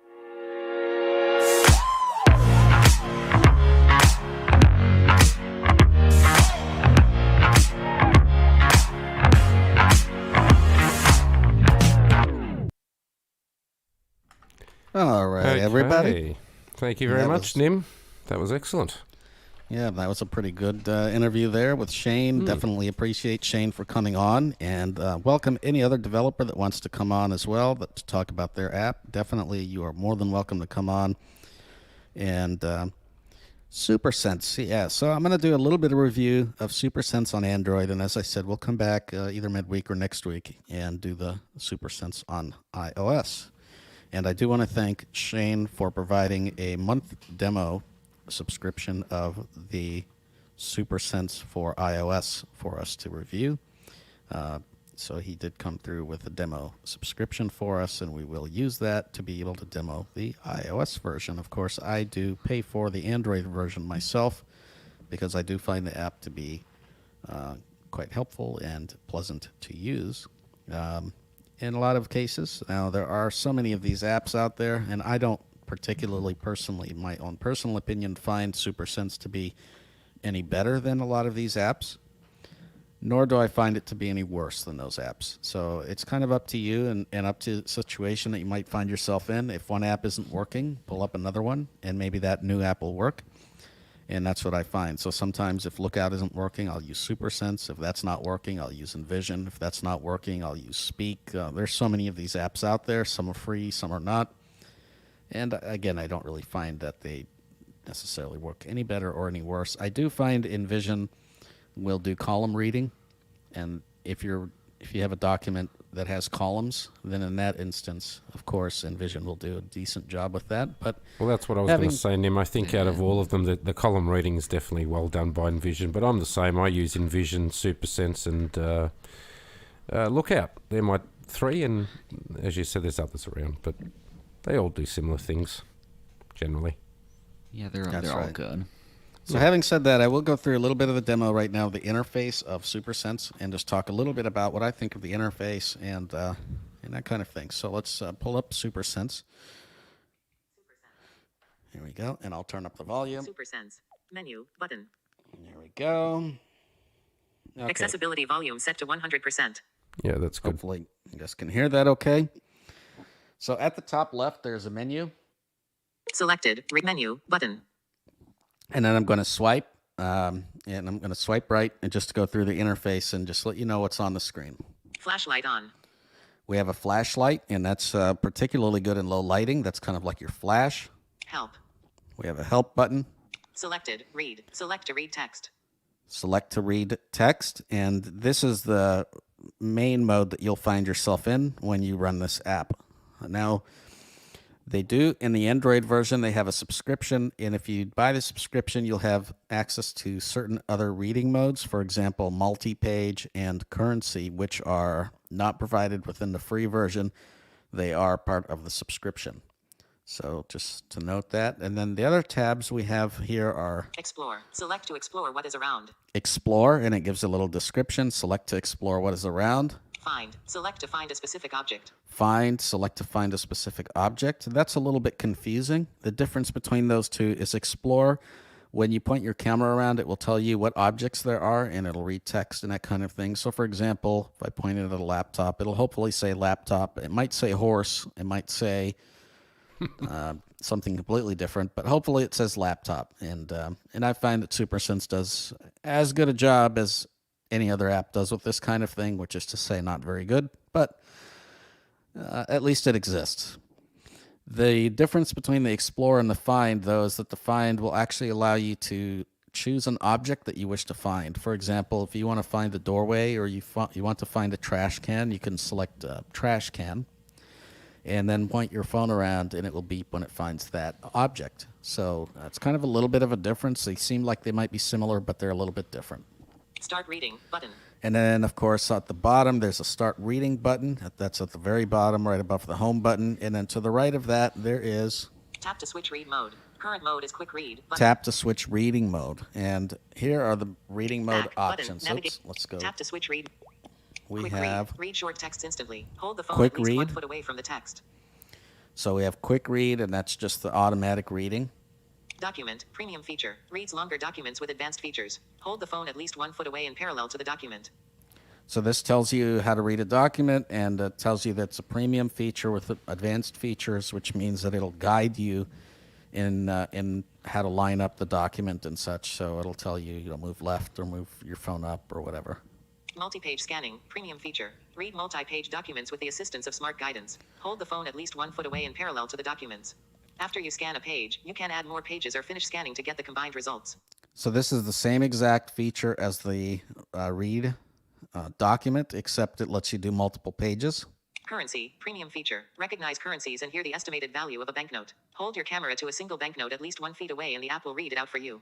All right, everybody. Thank you very much, Nim. That was excellent. Yeah, that was a pretty good interview there with Shane. Definitely appreciate Shane for coming on, and welcome any other developer that wants to come on as well to talk about their app. Definitely, you are more than welcome to come on. And Supersense, yeah. So I'm going to do a little bit of review of Supersense on Android, and as I said, we'll come back either midweek or next week and do the Supersense on iOS. And I do want to thank Shane for providing a month demo subscription of the Supersense for iOS for us to review. So he did come through with a demo subscription for us, and we will use that to be able to demo the iOS version. Of course, I do pay for the Android version myself because I do find the app to be quite helpful and pleasant to use. In a lot of cases, now there are so many of these apps out there, and I don't particularly personally, in my own personal opinion, find Supersense to be any better than a lot of these apps, nor do I find it to be any worse than those apps. So it's kind of up to you and up to the situation that you might find yourself in. If one app isn't working, pull up another one, and maybe that new app will work. And that's what I find. So sometimes if Lookout isn't working, I'll use Supersense. If that's not working, I'll use Envision. If that's not working, I'll use Speak. There's so many of these apps out there. Some are free, some are not. And again, I don't really find that they necessarily work any better or any worse. I do find Envision will do column reading, and if you have a document that has columns, then in that instance, of course, Envision will do a decent job with that. But Well, that's what I was going to say, Nim. I think out of all of them, the column reading is definitely well done by Envision. But I'm the same. I use Envision, Supersense, and Lookout. They're my three, and as you said, there's others around, but they all do similar things, generally. Yeah, they're That's all right. good. So having said that, I will go through a little bit of the demo right now, the interface of Supersense, and just talk a little bit about what I think of the interface and that kind of thing. So let's pull up Supersense. Here we go, and I'll turn up the volume. Supersense. Menu. Button. There we go. Okay. Accessibility volume set to 100%. Yeah, that's good. Hopefully you guys can hear that okay. So at the top left, there's a menu. Selected. Menu. Button. And then I'm going to swipe, and I'm going to swipe right and just go through the interface and just let you know what's on the screen. Flashlight on. We have a flashlight, and that's particularly good in low lighting. That's kind of like your flash. Help. We have a help button. Selected. Read. Select to read text. Select to read text, and this is the main mode that you'll find yourself in when you run this app. Now, they do, in the Android version, they have a subscription, and if you buy the subscription, you'll have access to certain other reading modes, for example, multi-page and currency, which are not provided within the free version. They are part of the subscription. So just to note that. And then the other tabs we have here are Explore. Select to explore what is around. Explore, and it gives a little description. Select to explore what is around. Find. Select to find a specific object. Find, select to find a specific object. That's a little bit confusing. The difference between those two is explore. When you point your camera around, it will tell you what objects there are, and it'll read text and that kind of thing. So, for example, if I pointed at a laptop, it'll hopefully say laptop. It might say horse. It might say something completely different, but hopefully it says laptop. And I find that Supersense does as good a job as any other app does with this kind of thing, which is to say not very good, but at least it exists. The difference between the Explore and the Find, though, is that the Find will actually allow you to choose an object that you wish to find. For example, if you want to find a doorway or you want to find a trash can, you can select a trash can and then point your phone around, and it will beep when it finds that object. So it's kind of a little bit of a difference. They seem like they might be similar, but they're a little bit different. Start reading. Button. And then, of course, at the bottom, there's a Start Reading button. That's at the very bottom, right above the Home button. And then to the right of that, there is Tap to switch read mode. Current mode is quick read. Button. Tap to switch reading mode. And here are the reading mode Back. Button. options. Navigate. Oops, let's go. Tap to switch read. We Quick have, read. Read short text instantly. Hold the phone Quick at least 1 read. foot away from the text. so we have Quick Read, and that's just the automatic reading. Document. Premium feature. Reads longer documents with advanced features. Hold the phone at least 1 foot away in parallel to the document. So this tells you how to read a document, and tells you that's a premium feature with advanced features, which means that it'll guide you in how to line up the document and such. So it'll tell you, move left or move your phone up or whatever. Multi-page scanning, premium feature. Read multi-page documents with the assistance of smart guidance. Hold the phone at least 1 foot away in parallel to the documents. After you scan a page, you can add more pages or finish scanning to get the combined results. So this is the same exact feature as the read document, except it lets you do multiple pages. Currency, premium feature. Recognize currencies and hear the estimated value of a banknote. Hold your camera to a single banknote at least 1 feet away and the app will read it out for you.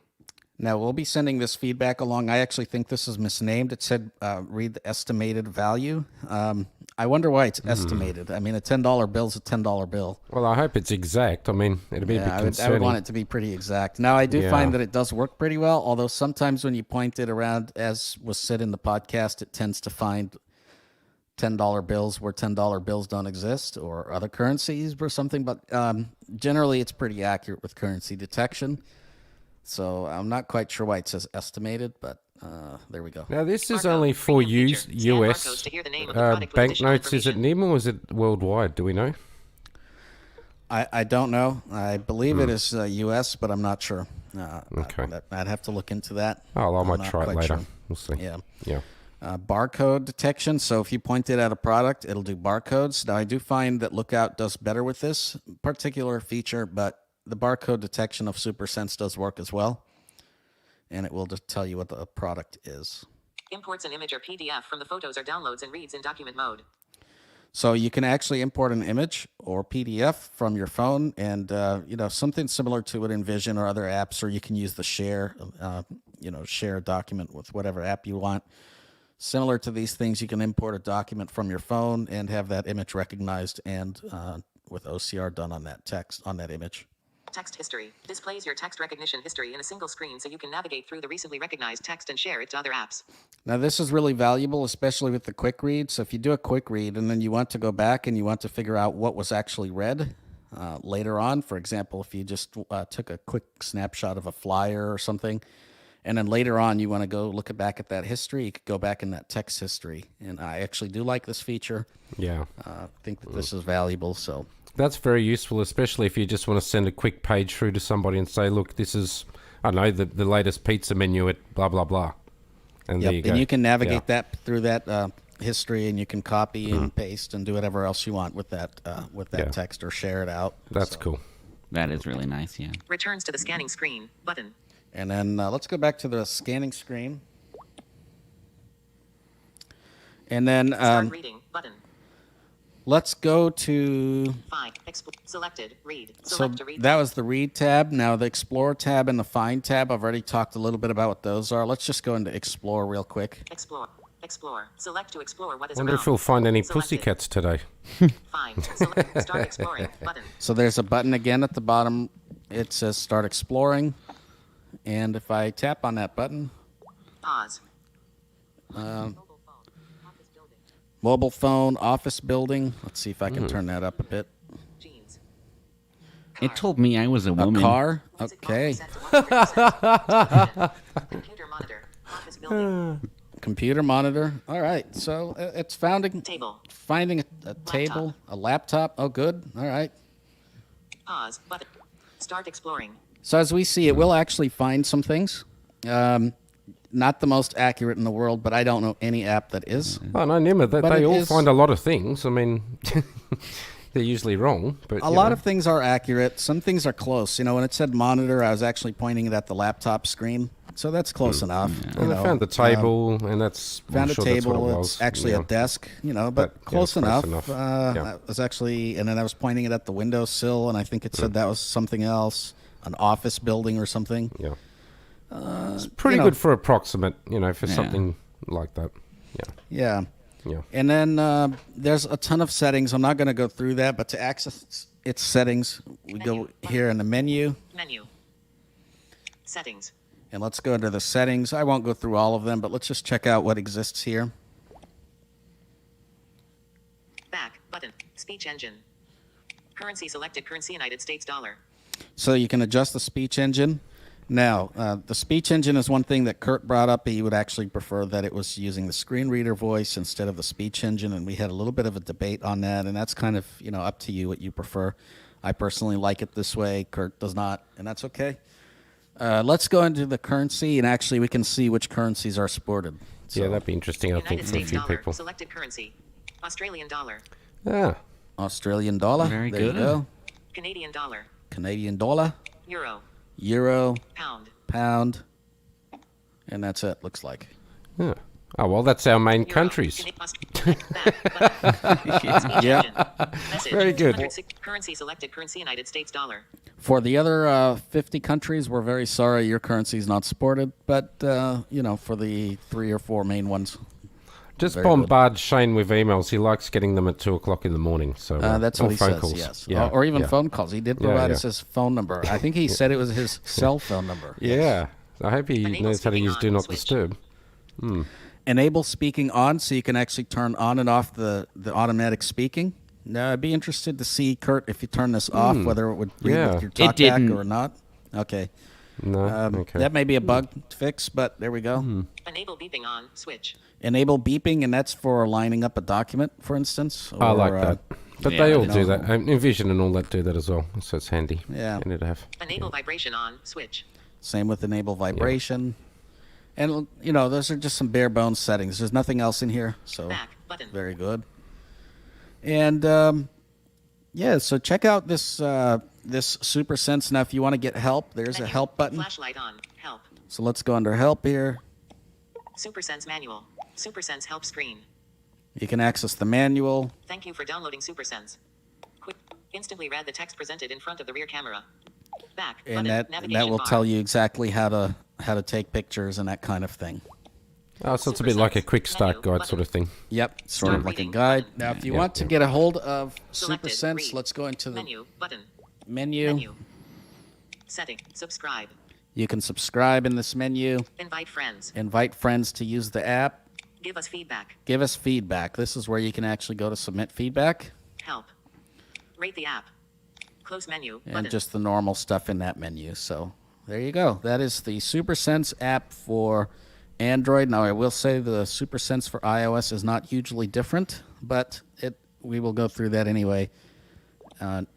Now, we'll be sending this feedback along. I actually think this is misnamed. It said read the estimated value. I wonder why it's estimated. I mean, a $10 bill's a $10 bill. Well, I hope it's exact. I mean, it'd be a bit I concerning. would want it to be pretty exact. Now, I do Yeah. find that it does work pretty well, although sometimes when you point it around, as was said in the podcast, it tends to find $10 bills where $10 bills don't exist or other currencies or something. But generally, it's pretty accurate with currency detection. So I'm not quite sure why it says estimated, but there we go. Now, this is Barcode, only for premium feature. Scan US barcodes to hear the name of the product with additional banknotes. Is it information. NIM or is it worldwide? Do we know? I don't know. I believe it is U.S., but I'm not sure. Okay. I'd have to look into that. Oh, I I'm might not try it quite later. sure. We'll see. Yeah. Yeah. Barcode detection. So if you point it at a product, it'll do barcodes. Now, I do find that Lookout does better with this particular feature, but the barcode detection of Supersense does work as well. And it will just tell you what the product is. Imports an image or PDF from the photos or downloads and reads in document mode. So you can actually import an image or PDF from your phone, and something similar to it in Vision or other apps, or you can use the share, share a document with whatever app you want. Similar to these things, you can import a document from your phone and have that image recognized and with OCR done on that text on that image. Text history. Displays your text recognition history in a single screen so you can navigate through the recently recognized text and share it to other apps. Now, this is really valuable, especially with the quick read. So if you do a quick read and then you want to go back and you want to figure out what was actually read later on, for example, if you just took a quick snapshot of a flyer or something, and then later on you want to go look back at that history, you could go back in that text history. And I actually do like this feature. Yeah. I think that this is valuable. So That's very useful, especially if you just want to send a quick page through to somebody and say, look, this is, I don't know, the latest pizza menu at blah, blah, blah. And there you go. And you can navigate that through that history, and you can copy and paste and do whatever else you want with that text or share it out. That's cool. That is really nice, yeah. Returns to the scanning screen button. And then let's go back to the scanning screen. And then Start reading button. let's go to, Find. Selected. Read. so Select to read. that was the Read tab. Now the Explore tab and the Find tab, I've already talked a little bit about what those are. Let's just go into Explore real quick. Explore. Explore. Select to explore what is Wonder around. if we'll find any Selected. pussycats today. Find. Select. Start exploring button. So there's a button again at the bottom. It says Start Exploring. And if I tap on that button, Pause. mobile phone, office building. Let's see if I can turn that up a bit. Jeans. It told me I was a A woman. car. Music Okay. volume set to 100%. Computer monitor. Office building. Computer monitor. All right. So it's finding Table. a table, a laptop. Oh, good. All right. Pause button. Start exploring. So as we see, it will actually find some things. Not the most accurate in the world, but I don't know any app that is. Oh, no, Nimmer, But they it all is- find a lot of things. I mean, they're usually wrong. But A lot of things are accurate. Some things are close. When it said monitor, I was actually pointing it at the laptop screen. So that's close enough. And they found the table, and that's I'm Found sure a that's what table. it was. It's actually yeah. a desk, but But, close it's close enough. enough. Yeah. I was actually, and then I was pointing it at the windowsill, and I think it said that was something else, an office building or something. Yeah. It's pretty good for approximate, for something like that. Yeah. Yeah. And then there's a ton of settings. I'm not going to go through that, but to access its settings, we go here in the menu, Menu. Settings. and let's go into the settings. I won't go through all of them, but let's just check out what exists here. Back button. Speech engine. Currency selected. Currency United States dollar. So you can adjust the speech engine. Now, the speech engine is one thing that Kurt brought up. He would actually prefer that it was using the screen reader voice instead of the speech engine, and we had a little bit of a debate on that, and that's kind of, up to you what you prefer. I personally like it this way. Kurt does not, and that's okay. Let's go into the currency, and actually we can see which currencies are supported. So, Yeah, that'd be interesting, I think, United for a States few dollar. people. Selected currency. Australian dollar. Ah, Australian dollar. Very there good. you go. Canadian dollar. Canadian dollar. Euro. Euro. Pound. Pound. And that's it, looks like. yeah. Oh, well, that's our main Euro. countries. Yeah. Very good. Currency selected. Currency United States dollar. For the other 50 countries, we're very sorry your currency is not supported. But, for the 3 or 4 main ones, Just Very bombard Shane with emails. He likes getting them at 2 o'clock in the morning. So that's or what he phone says, calls. yes. Yeah, Or even yeah. phone calls. He did Yeah, provide yeah. us his phone number. I think he said it was his cell phone number. Yeah. I hope he Enable knows how to speaking use on, Do Not switch. Disturb. Enable speaking on, so you can actually turn on and off the automatic speaking. Now, I'd be interested to see, Kurt, if you turn this off, whether it would read Yeah. with your It talkback didn't. or not. Okay. No? Okay. That may be a bug fix, but there we go. Enable beeping on. Switch. Enable beeping, and that's for lining up a document, for instance. I or, like that. But yeah, they all you do know. that. Envision and all that do that as well. So it's handy. Yeah. Handy to have. Enable vibration on. Switch. Same with enable vibration. And, those are just some bare bones settings. There's nothing else in here, so Back button. very good. And, so check out this Supersense. Now, if you want to get help, there's a Menu. help button. Flashlight on. Help. So let's go under help here. Supersense manual. Supersense help screen. You can access the manual. Thank you for downloading Supersense. Quick. Instantly read the text presented in front of the rear camera. Back And button. that Navigation will bar. tell you exactly how to take pictures and that kind of thing. Oh, so it's a bit like a quick start Menu, guide sort of thing. Yep, sort Start of like a reading guide. button. Now, if you Yeah, want to yeah. get a hold of Selected. Supersense, Read. let's go into the Menu button. menu. Menu. Setting. Subscribe. You can subscribe in this menu. Invite friends. Invite friends to use the app. Give us feedback. Give us feedback. This is where you can actually go to submit feedback Help. Rate the app. Close menu. and Button. just the normal stuff in that menu. So there you go. That is the Supersense app for Android. Now, I will say the Supersense for iOS is not hugely different, but we will go through that anyway,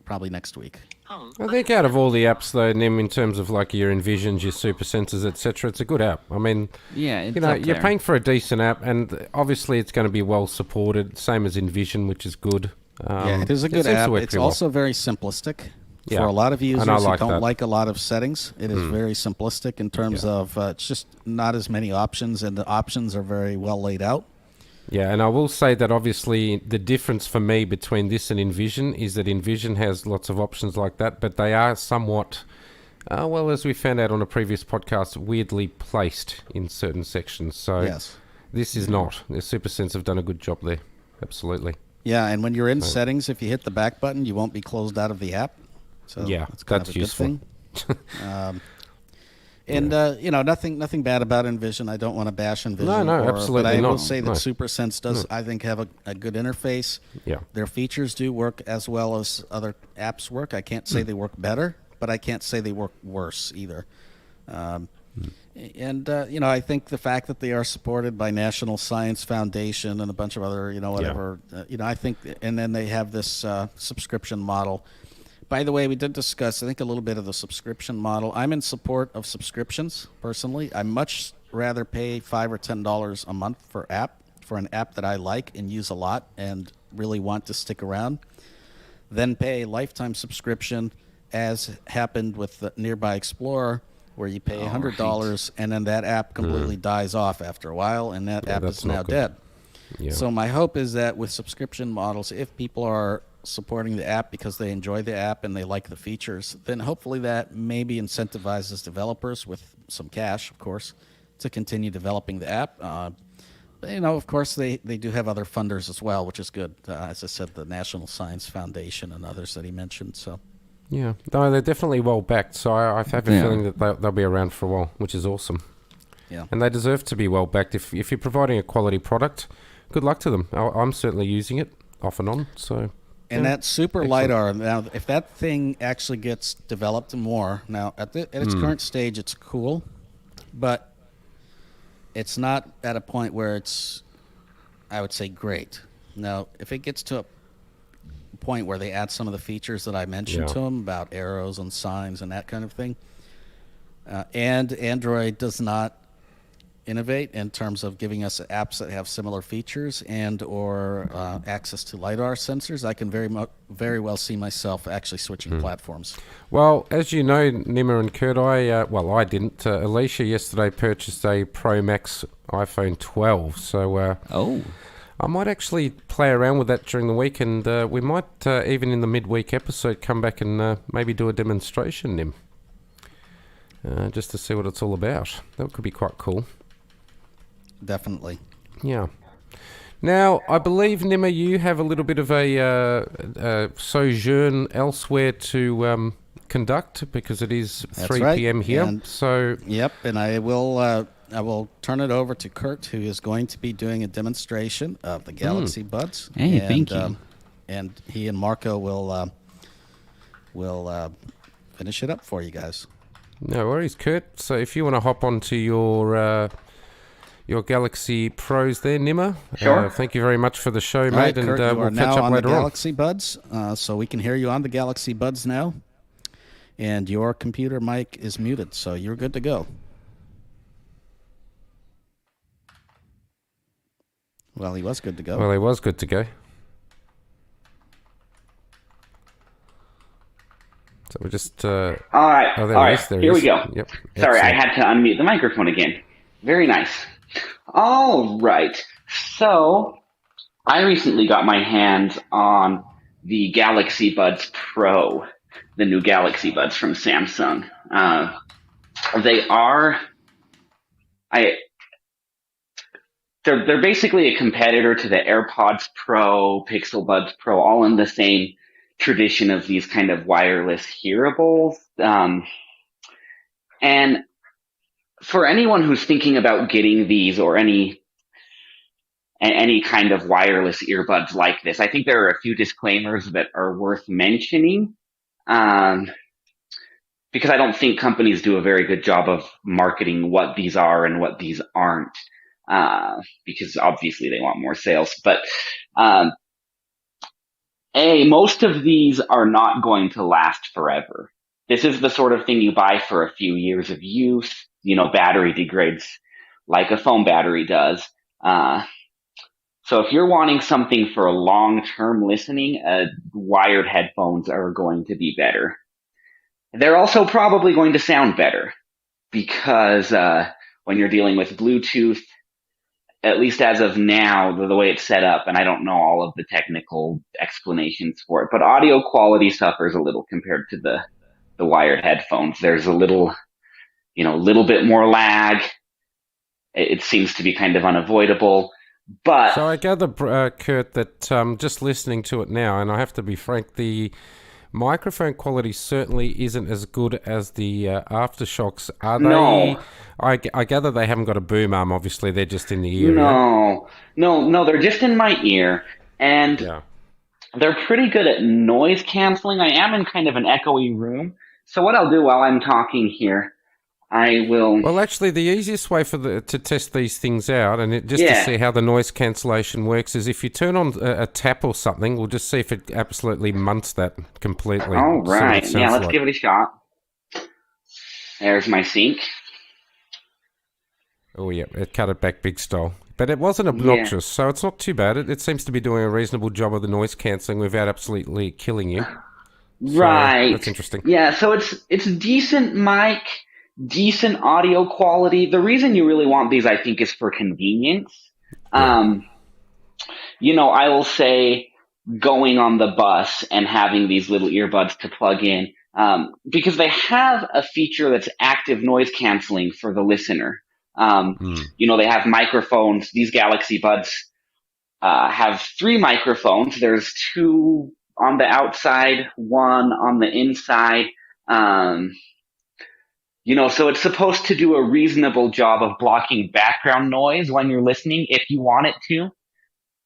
probably next week. Home. I think out of all the apps, though, Nim, in terms of like your Envisions, your Super Sensors, etc., it's a good app. I mean, Yeah, it's you're up there. paying for a decent app, and obviously it's going to be well supported, same as Envision, which is good. Yeah, it is a good seems to app. work It's pretty well. also very simplistic. Yeah, For a lot of and I users who like don't that. like a lot of settings, it is very simplistic in terms of it's just not as many options, and the options are very well laid out. Yeah, and I will say that obviously the difference for me between this and Envision is that Envision has lots of options like that, but they are somewhat, well, as we found out on a previous podcast, weirdly placed in certain sections. So Yes. this is not. The Supersense have done a good job there. Absolutely. Yeah, and when you're in settings, if you hit the back button, you won't be closed out of the app. So Yeah, that's kind that's of a useful. good thing. And nothing bad about Envision. I don't want to bash Envision. No, absolutely But I will not. say that No. Supersense does, I think, have a good interface. Yeah. Their features do work as well as other apps work. I can't say they work better, but I can't say they work worse either. And I think the fact that they are supported by National Science Foundation and a bunch of other, whatever, I think, and then they have this subscription model. By the way, we did discuss, I think, a little bit of the subscription model. I'm in support of subscriptions, personally. I much rather pay $5 or $10 a month for an app that I like and use a lot and really want to stick around, than pay a lifetime subscription, as happened with the Nearby Explorer, where you pay $100 and then that app completely dies off after a while, and that app that's is not now good. dead. Yeah. So my hope is that with subscription models, if people are supporting the app because they enjoy the app and they like the features, then hopefully that maybe incentivizes developers with some cash, of course, to continue developing the app. But, of course, they do have other funders as well, which is good. As I said, the National Science Foundation and others that he mentioned. So Yeah, no, they're definitely well backed. So I have a feeling that they'll be around for a while, which is awesome. yeah. And they deserve to be well backed. If you're providing a quality product, good luck to them. I'm certainly using it off and on. So And yeah. that super Excellent. LiDAR, now, if that thing actually gets developed more, now at its current stage, it's cool, but it's not at a point where it's, I would say, great. Now, if it gets to a point where they add some of the features that I mentioned Yeah. to them about arrows and signs and that kind of thing. And Android does not innovate in terms of giving us apps that have similar features and or access to LiDAR sensors. I can very well see myself actually switching platforms. Well, as you know, Nima and Kurt, I didn't. Alicia yesterday purchased a Pro Max iPhone 12, so Oh. I might actually play around with that during the week, and we might, even in the midweek episode, come back and maybe do a demonstration, Nim, just to see what it's all about. That could be quite cool. Definitely. Yeah. Now, I believe, Nima, you have a little bit of a sojourn elsewhere to conduct because it is That's 3 right. p.m. here. And- So, Yep, and I will turn it over to Kurt, who is going to be doing a demonstration of the Galaxy Buds. Hey, and, thank you. And he and Marco will finish it up for you guys. no worries, Kurt. So, if you want to hop onto your Galaxy Pros there, Nima. Sure. Thank you very much for the show, All mate, right, and Kurt, you are we'll catch now up on the later on. Galaxy Buds, so we can hear you on the Galaxy Buds now. And your computer mic is muted, so you're good to go. Well, he was good to go. Well, he was good to go. So we're just... All right. oh, there All he right. is. There he Here we is. go. Yep. Sorry, I Excellent. had to unmute the microphone again. Very nice. All right. So, I recently got my hands on the Galaxy Buds Pro, the new Galaxy Buds from Samsung. They are, they're basically a competitor to the AirPods Pro, Pixel Buds Pro, all in the same tradition of these kind of wireless hearables. And for anyone who's thinking about getting these or any kind of wireless earbuds like this, I think there are a few disclaimers that are worth mentioning, because I don't think companies do a very good job of marketing what these are and what these aren't, because obviously they want more sales. But most of these are not going to last forever. This is the sort of thing you buy for a few years of use. Battery degrades like a phone battery does. So if you're wanting something for long-term listening, wired headphones are going to be better. They're also probably going to sound better because when you're dealing with Bluetooth, at least as of now, the way it's set up, and I don't know all of the technical explanations for it, but audio quality suffers a little compared to the wired headphones. There's a little bit more lag. It seems to be kind of unavoidable. But So I gather, Kurt, that just listening to it now, and I have to be frank, the microphone quality certainly isn't as good as the aftershocks. Are they? No. I gather they haven't got a boom arm. Obviously, they're just in the ear. Yeah? No, they're just in my ear, and Yeah. they're pretty good at noise canceling. I am in kind of an echoey room, so what I'll do while I'm talking here, I will. Well, actually, the easiest way to test these things out, and to Yeah. see how the noise cancellation works, is if you turn on a tap or something. We'll just see if it absolutely munts that completely. All See what it right, sounds yeah, let's like. give it a shot. There's my sync. Oh, yeah, it cut it back big style. But it wasn't obnoxious, so it's not too bad. It seems to be doing a reasonable job of the noise cancelling without absolutely killing you. So, Right. that's interesting. Yeah, so it's decent mic, decent audio quality. The reason you really want these, I think, is for convenience. I will say going on the bus and having these little earbuds to plug in, because they have a feature that's active noise canceling for the listener. They have microphones. These Galaxy Buds have 3 microphones. There's 2 on the outside, 1 on the inside. So it's supposed to do a reasonable job of blocking background noise when you're listening if you want it to.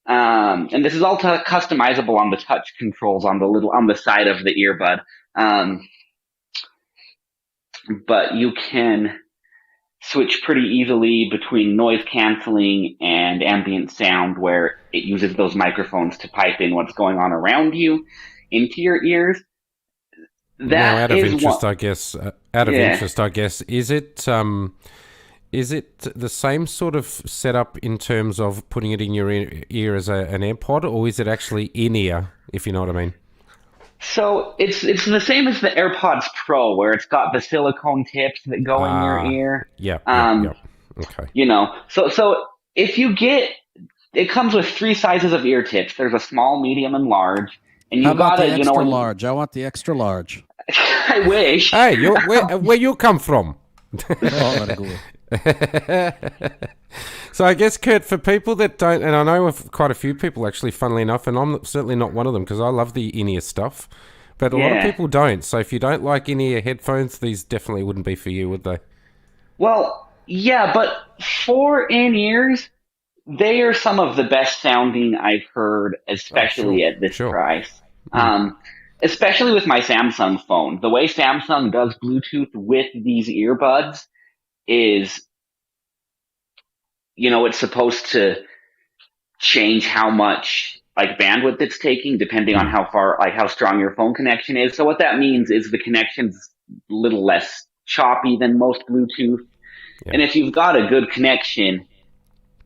And this is all customizable on the touch controls on the side of the earbud. But you can switch pretty easily between noise canceling and ambient sound, where it uses those microphones to pipe in what's going on around you into your ears. Now, That out of is interest, one. I guess. Is it the same sort of setup in terms of putting it in your ear as an AirPod, or is it actually in ear? If you know what I mean. So it's the same as the AirPods Pro, where it's got the silicone tips that go in your Ah, ear. yep. Okay. So if you get, it comes with three sizes of ear tips. There's a small, medium, and large. And How you about gotta, the extra large? I want the extra large. I wish. Hey, where you come from? Oh, very good. So I guess, Kurt, for people that don't, and I know of quite a few people actually, funnily enough, and I'm certainly not one of them because I love the in-ear stuff, but a lot of Yeah. people don't. So if you don't like in-ear headphones, these definitely wouldn't be for you, would they? Well, yeah, but for in-ears, they are some of the best sounding I've heard, especially sure, at this sure. price. Especially with my Samsung phone. The way Samsung does Bluetooth with these earbuds is, it's supposed to change how much like bandwidth it's taking depending on how far, like how strong your phone connection is. So what that means is the connection's a little less choppy than most Bluetooth. Yeah. And if you've got a good connection,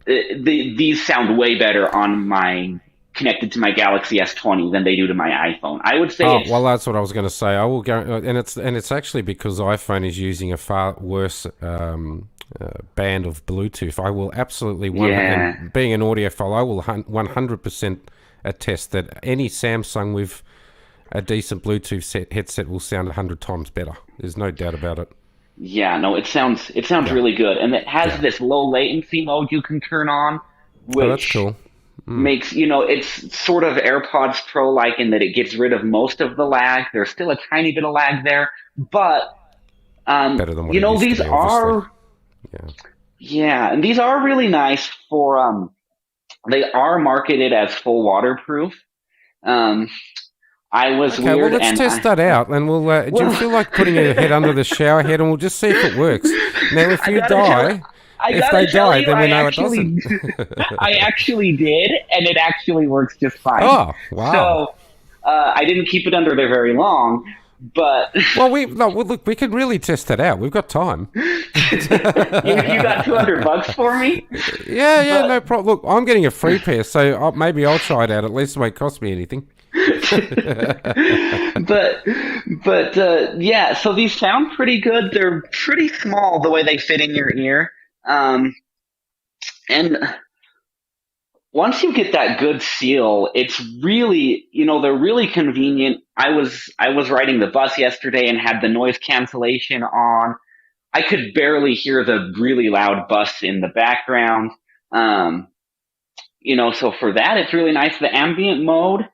these sound way better on my connected to my Galaxy S20 than they do to my iPhone. I would say. Oh, well, that's what I was going to say. I will go, and it's actually because iPhone is using a far worse band of Bluetooth. I will absolutely, and being an audiophile, I will 100% attest that any Samsung with a decent Bluetooth headset will sound 100 times better. There's no doubt about it. Yeah, no, it sounds really good, and it has this low latency mode you can turn on, which that's cool. Makes, it's sort of AirPods Pro like in that it gets rid of most of the lag. There's still a tiny bit of lag there, but better than what it used these to be, are and these are really nice for they are marketed as full waterproof. I was okay, weird. well, let's test that out, and we'll. Do you feel like putting your head under the shower head, and we'll just see if it works? Now, if you die, if they die, then we know it doesn't. I actually did, and it actually works just fine. Oh, wow! So I didn't keep it under there very long, but well, look, we can really test that out. We've got time. you got $200 for me? Yeah, no problem. Look, I'm getting a free pair, so maybe I'll try it out. At least it won't cost me anything. but so these sound pretty good. They're pretty small the way they fit in your ear, and once you get that good seal, it's really, they're really convenient. I was riding the bus yesterday and had the noise cancellation on. I could barely hear the really loud bus in the background. So for that, it's really nice. The ambient mode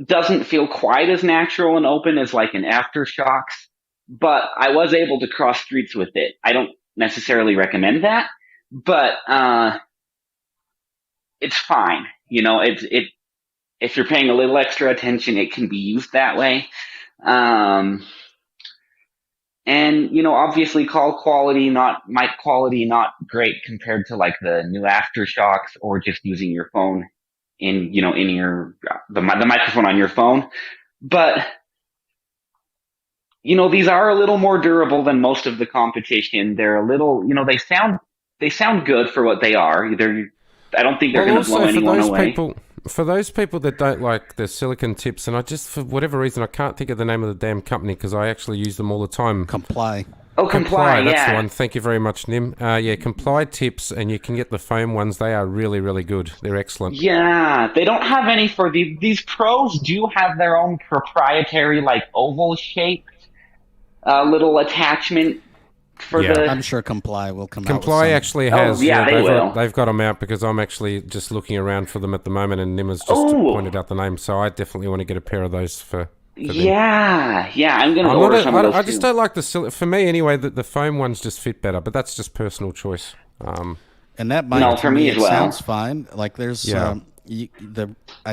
doesn't feel quite as natural and open as like an Aftershocks, but I was able to cross streets with it. I don't necessarily recommend that, but it's fine. If you're paying a little extra attention, it can be used that way. And obviously mic quality not great compared to like the new Aftershocks or just using your phone in the microphone on your phone. But these are a little more durable than most of the competition. They're a little, they sound good for what they are. I don't think they're going to blow anyone away. For those people that don't like the silicon tips, and I just, for whatever reason, I can't think of the name of the damn company because I actually use them all the time. Comply. Oh, Comply, that's the one. Thank you very much, Nim. Comply tips, and you can get the foam ones. They are really, really good. They're excellent. Yeah, they don't have any for these Pros do have their own proprietary, like, oval-shaped little attachment for the... I'm sure Comply will come out with Comply some. actually has. they will. They've got them out because I'm actually just looking around for them at the moment, and Nim has just pointed out the name, so I definitely want to get a pair of those for them. I'm going to order some of those I just don't like the for me anyway, the foam ones just fit better, but that's just personal choice. And that mic, for me as well, sounds fine. Like there's I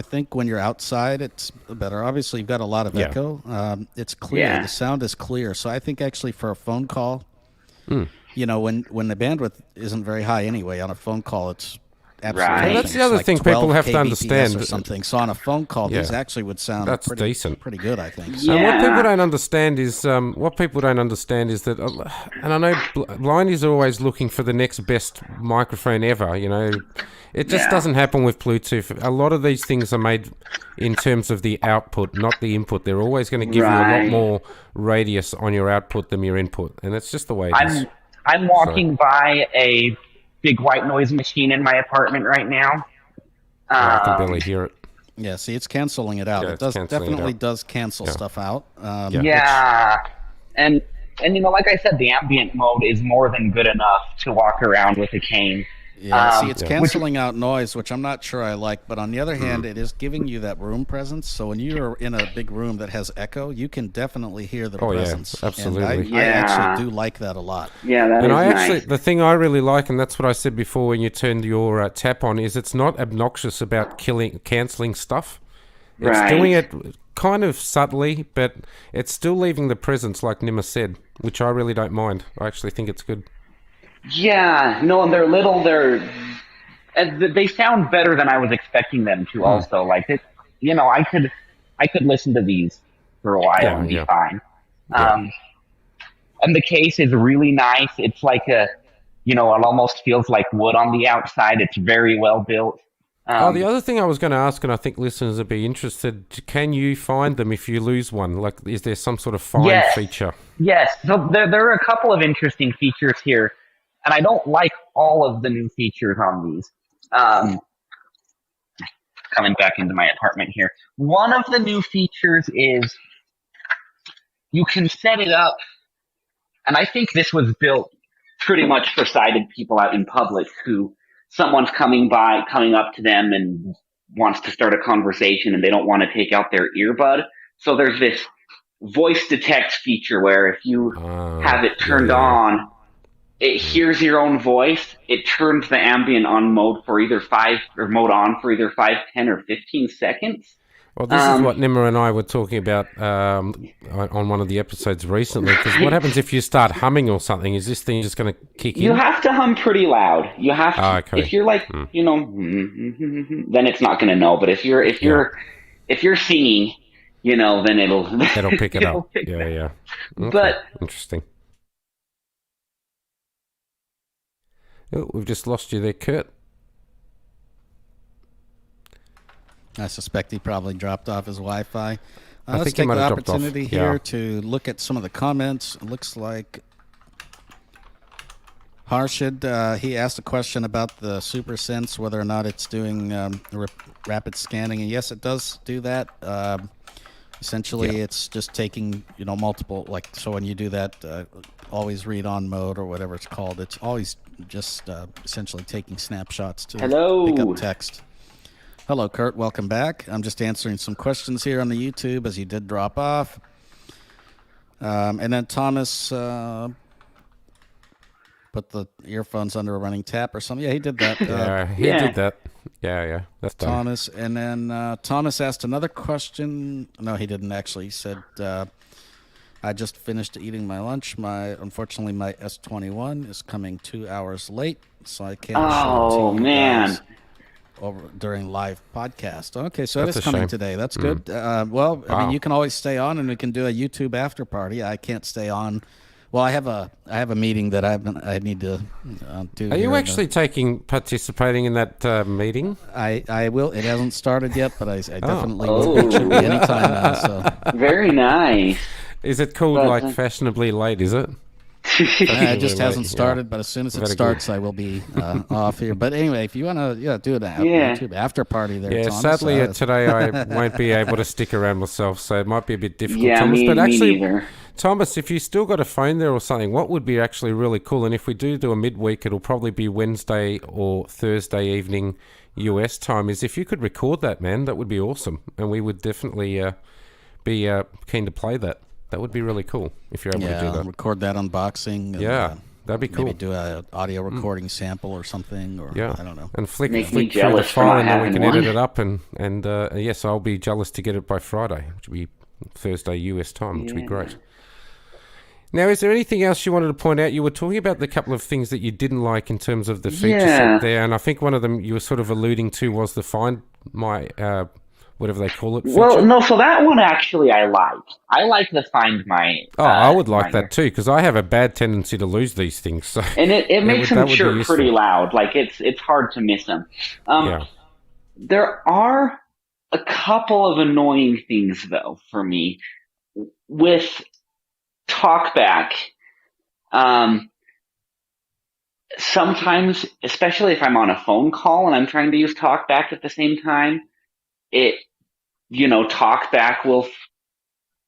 think when you're outside, it's better. Obviously, you've got a lot of echo. It's clear. The sound is clear. So I think actually for a phone call, when the bandwidth isn't very high anyway, on a phone call, it's absolutely Right. nothing. That's the It's other like thing people 12 have to kbps understand. or something. So on a phone call, these Yeah. actually would sound That's decent. pretty good, I think. Yeah. And what people don't understand is that, and I know blindies are always looking for the next best microphone ever. It just Yeah. doesn't happen with Bluetooth. A lot of these things are made in terms of the output, not the input. They're always going to give you a lot Right. more radius on your output than your input, and it's just the way it is. I'm walking by a big white noise machine in my apartment right now. I can barely hear it. Yeah, see, it's canceling it out. Yeah, It it's does canceling it definitely out. does cancel Yeah. stuff out. Yeah. And like I said, the ambient mode is more than good enough to walk around with a cane. Yeah, see, it's Yeah. canceling out noise, which I'm not sure I like. But on the other hand, it is giving you that room presence. So when you're in a big room that has echo, you can definitely hear the Oh, yeah, presence. absolutely. And I Yeah. actually do like that a lot. Yeah, that And is I actually, nice. the thing I really like, and that's what I said before when you turned your tap on, is it's not obnoxious about cancelling stuff. It's Right. doing it kind of subtly, but it's still leaving the presence, like Nima said, which I really don't mind. I actually think it's good. Yeah, no, and they sound better than I was expecting them to. Also, like I could listen to these for a while Yeah, and be yeah. fine. Yeah. And the case is really nice. It's like it almost feels like wood on the outside. It's very well built. The other thing I was going to ask, and I think listeners would be interested, can you find them if you lose one? Like, is there some sort of find Yes. feature? Yes, so there are a couple of interesting features here, and I don't like all of the new features on these. Coming back into my apartment here. One of the new features is you can set it up, and I think this was built pretty much for sighted people out in public who someone's coming up to them and wants to start a conversation and they don't want to take out their earbud. So there's this voice detect feature where if you have it turned on, it hears your own voice. It turns the ambient on mode for either 5, 10, or 15 seconds. Well, this is what Nima and I were talking about on one of the episodes recently. Because what happens if you start humming or something? Is this thing just going to kick in? You have to hum pretty loud. You have to. Okay. If you're like, then it's not going to know. But if you're singing, then it'll pick it up. pick that. Yeah. Okay. But interesting. Oh, we've just lost you there, Kurt. I suspect he probably dropped off his Wi-Fi. I Let's think he take might the have dropped off. opportunity here to look at some of the comments. It looks like Harshid, he asked a question about the Supersense, whether or not it's doing rapid scanning. And yes, it does do that. Essentially, it's just taking, multiple, so when you do that, always read on mode or whatever it's called, it's always just essentially taking snapshots to pick up text. Hello, Kurt. Welcome back. I'm just answering some questions here on the YouTube as you did drop off. And then Thomas put the earphones under a running tap or something. Yeah, he did that. He did that. Yeah. That's done. Thomas. And then Thomas asked another question. No, he didn't actually. He said, I just finished eating my lunch. Unfortunately, my S21 is coming 2 hours late, so I can't show it to you guys during live podcast. Okay, so That's it is a coming shame. today. That's good. I mean, you can always stay on, and we can do a YouTube after party. I can't stay on. Well, I have a meeting that I need to do. Are you actually participating in that meeting? I will. It hasn't started yet, but I definitely will. It should be anytime now. So very nice. Is it called fashionably late? Is it? It just hasn't started, but as soon as it starts, I will be off here. But anyway, if you want to do an YouTube after party there, Yeah, Thomas, sadly today I won't be able to stick around myself, so it might be a bit difficult, Yeah, Thomas. But actually, neither. Thomas, if you still got a phone there or something, what would be actually really cool, and if we do a midweek, it'll probably be Wednesday or Thursday evening US time, is if you could record that, man, that would be awesome. And we would definitely be keen to play that. That would be really cool if you're able to do that. Record that unboxing. And, that'd be cool. Maybe do an audio recording sample or something, or I don't know. And flick Make me through the jealous for file, not and then we having can edit one. it up. And yes, I'll be jealous to get it by Friday, which will be Thursday US time, which would be great. Now, is there anything else you wanted to point out? You were talking about the couple of things that you didn't like in terms of the feature Yeah. set there, and I think one of them you were sort of alluding to was the Find My, whatever they call it, feature. Well, no, so that one actually I like. I like the Find My. Oh, I would like my- that too, because I have a bad tendency to lose these things. So And it makes that them would be chirp useful. pretty loud. Like it's hard to miss them. Yeah. There are a couple of annoying things though for me with TalkBack. Sometimes, especially if I'm on a phone call and I'm trying to use TalkBack at the same time, TalkBack will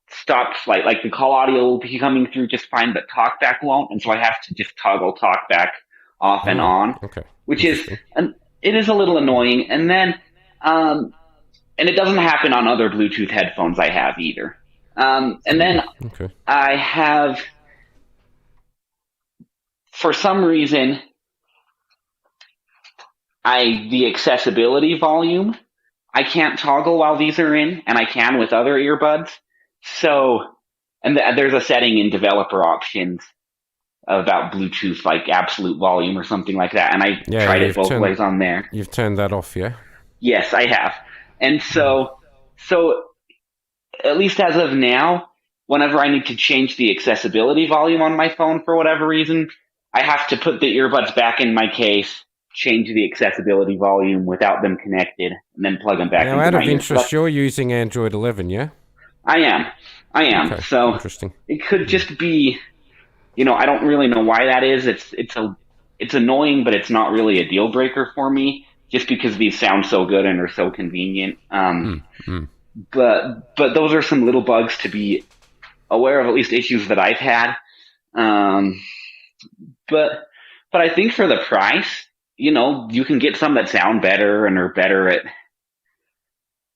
stop flight. Like the call audio will be coming through just fine, but TalkBack won't, and so I have to just toggle TalkBack off and on, Okay. which is Interesting. it is a little annoying. And then, and it doesn't happen on other Bluetooth headphones I have either. And then Okay. I have, for some reason, the accessibility volume I can't toggle while these are in, and I can with other earbuds. So, and there's a setting in developer options about Bluetooth, like absolute volume or something like that, and I tried it both ways on there. You've turned that off, yeah? Yes, I have. And so at least as of now, whenever I need to change the accessibility volume on my phone for whatever reason, I have to put the earbuds back in my case, change the accessibility volume without them connected, and then plug them back Now, into out my of interest, earbuds. you're using Android 11, yeah? I am. Okay, So interesting. it could just be, I don't really know why that is. It's annoying, but it's not really a deal breaker for me, just because these sound so good and are so convenient. But those are some little bugs to be aware of, at least issues that I've had. But I think for the price, you can get some that sound better and are better at,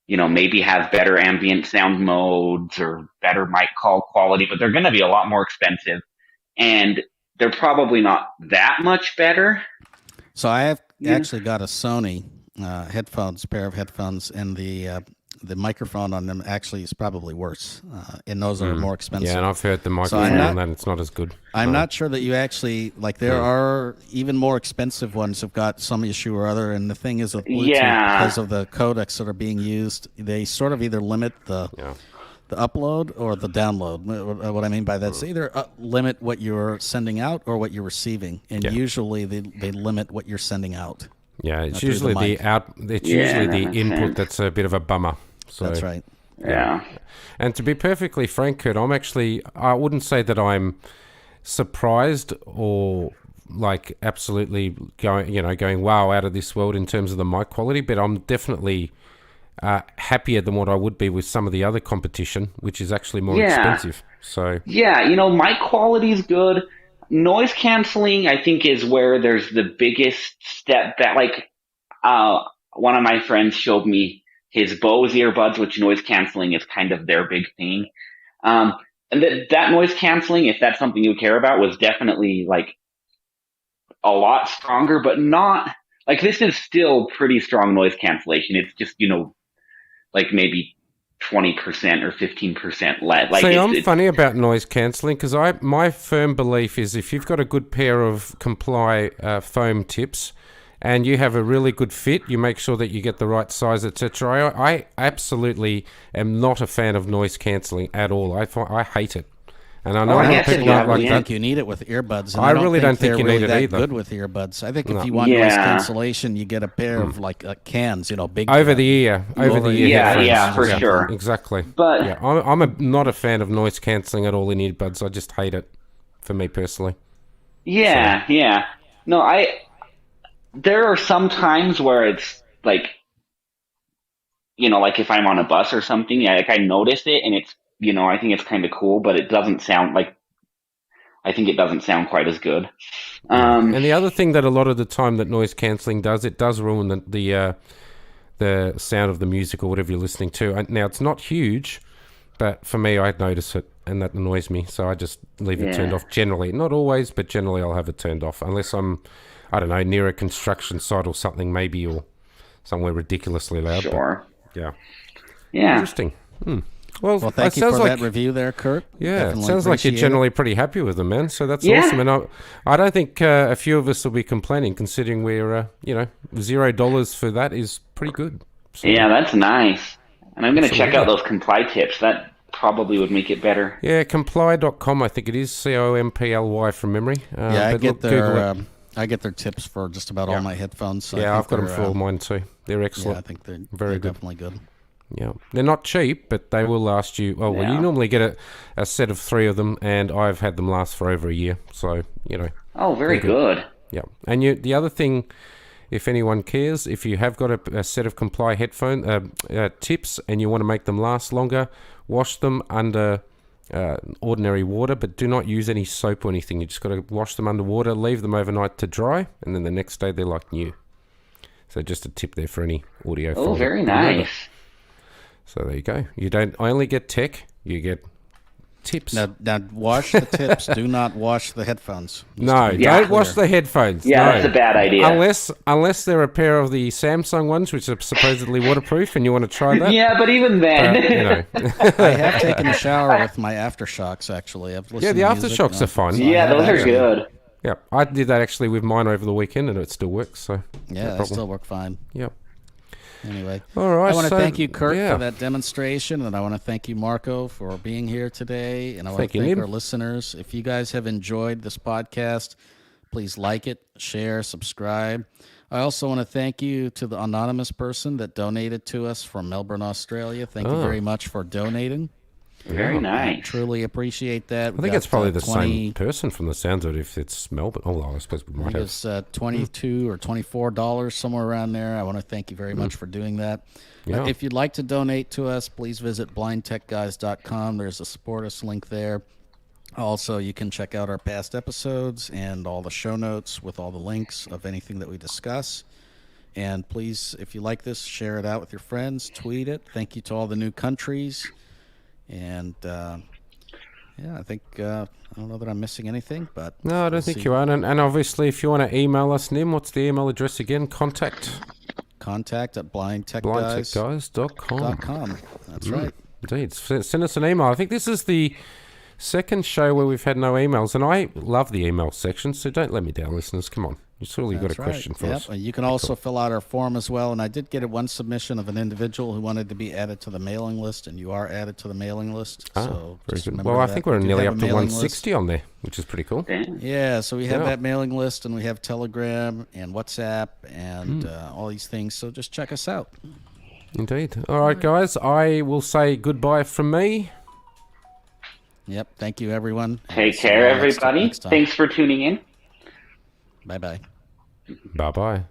maybe have better ambient sound modes or better mic call quality, but they're going to be a lot more expensive, and they're probably not that much better. So I have actually got a Sony pair of headphones, and the microphone on them actually is probably worse, and those are more expensive. Yeah, and I've heard the microphone on that, it's not as good. I'm not sure that you actually, there are even more expensive ones have got some issue or other, and the thing is with Bluetooth, because of the codecs that are being used, they sort of either limit the upload or the download. What I mean by that is either limit what you're sending out or what you're receiving, and usually they limit what you're sending out. Yeah, it's through usually the mic. It's usually the makes input sense. that's a bit of a bummer. So, That's right. Yeah. And to be perfectly frank, Kurt, I wouldn't say that I'm surprised or absolutely going wow out of this world in terms of the mic quality, but I'm definitely happier than what I would be with some of the other competition, which is actually more expensive. So Yeah, mic quality's good. Noise canceling, I think, is where there's the biggest step back. One of my friends showed me his Bose earbuds, which noise canceling is kind of their big thing. And that noise canceling, if that's something you care about, was definitely a lot stronger, but not this is still pretty strong noise cancellation. It's just, maybe 20% or 15% less. See, I'm funny about noise cancelling because my firm belief is if you've got a good pair of Comply foam tips and you have a really good fit, you make sure that you get the right size, etc. I absolutely am not a fan of noise cancelling at all. I hate it. And I know I a lot guess of if people you don't have like the I that. think you need it with earbuds. And I really don't think they're you really need it that either. good with earbuds. I think No. if you want noise Yeah. cancellation, you get a pair of cans, big Over the ear headphones. Yeah, for sure. Exactly. But- yeah, I'm not a fan of noise cancelling at all in earbuds. I just hate it, for me personally. Yeah. No, there are some times where it's if I'm on a bus or something, I notice it and it's, I think it's kind of cool, but it doesn't sound I think it doesn't sound quite as good. And the other thing that a lot of the time that noise cancelling does, it does ruin the sound of the music or whatever you're listening to. Now, it's not huge, but for me, I notice it, and that annoys me, so I just leave it turned off generally. Not always, but generally I'll have it turned off, unless I'm, I don't know, near a construction site or something maybe, or somewhere ridiculously loud. Sure. But, yeah. Yeah. Interesting. Well, thank it you for sounds that review there, Kurt. Yeah, Definitely it sounds like you're appreciate it. generally pretty happy with them, man. So that's Yeah. awesome. And I don't think a few of us will be complaining, considering we're, $0 for that is pretty good. So, Yeah, that's nice. And I'm going to check Absolutely. out those comply tips. That probably would make it better. Yeah, comply.com, I think it is, COMPLY from memory. Yeah, but look, Google it. I get their tips for just about all my headphones. So I Yeah, think I've got them they're, for all mine too. They're Yeah, excellent. I think they're Very they're good. definitely good. Yeah, they're not cheap, but they will last you. Oh, well, Yeah. you normally get a set of 3 of them, and I've had them last for over a year. So, Oh, very good. yeah. And the other thing, if anyone cares, if you have got a set of Comply headphone tips and you want to make them last longer, wash them under ordinary water, but do not use any soap or anything. You just got to wash them under water, leave them overnight to dry, and then the next day they're like new. So just a tip there for any audio. Oh, very nice. So there you go. You don't only get tech, you get tips. Now wash the tips. Do not wash the headphones. Just No, to be don't clear. wash the headphones. Yeah, no. that's a bad idea. Unless they're a pair of the Samsung ones, which are supposedly waterproof, and you want to try that. Yeah, but even then. I have taken a shower with my aftershocks. Actually, I've listened Yeah, the to music, aftershocks are fine. so I Yeah, have those are actually- good. Yeah, I did that actually with mine over the weekend, and it still works. So Yeah, no they problem. still work fine. Yep. Anyway, All right. I want to so, thank you, Kurt, yeah. for that demonstration, and I want to thank you, Marco, for being here today. And I want Thank to you, thank Nim. our listeners. If you guys have enjoyed this podcast, please like it, share, subscribe. I also want to thank you to the anonymous person that donated to us from Melbourne, Australia. Thank you Oh. very much for donating. Very nice. Truly appreciate that. I think it's probably the same person from the sounds of it if it's Melbourne. Oh, well, I suppose we might have. It's $22 or $24, somewhere around there. I want to thank you very much for doing that. Yeah. If you'd like to donate to us, please visit blindtechguys.com. There's a support us link there. Also, you can check out our past episodes and all the show notes with all the links of anything that we discuss. And please, if you like this, share it out with your friends, tweet it. Thank you to all the new countries. And I think I don't know that I'm missing anything, but No, I don't think you are. And obviously, if you want to email us, Nim, what's the email address again? Contact at blindtechguys.com. blindtechguys.com. That's right. Indeed. Send us an email. I think this is the second show where we've had no emails, and I love the email section, so don't let me down, listeners. Come on. You surely got a That's question right. for Yep. us. You can also fill out our form as well. And I did get one submission of an individual who wanted to be added to the mailing list, and you are added to the mailing list. So Very just good. remember Well, I that. think We we're do nearly have up a to mailing 160 on there, which is pretty cool. Damn. Yeah, so we have Yeah. that mailing list, and we have Telegram and WhatsApp and all these things. So just check us out. Indeed. All right, guys. I will say goodbye from me. Yep. Thank you, everyone. Take See you care, all everybody. next time. Thanks for tuning in. Bye-bye. Bye-bye.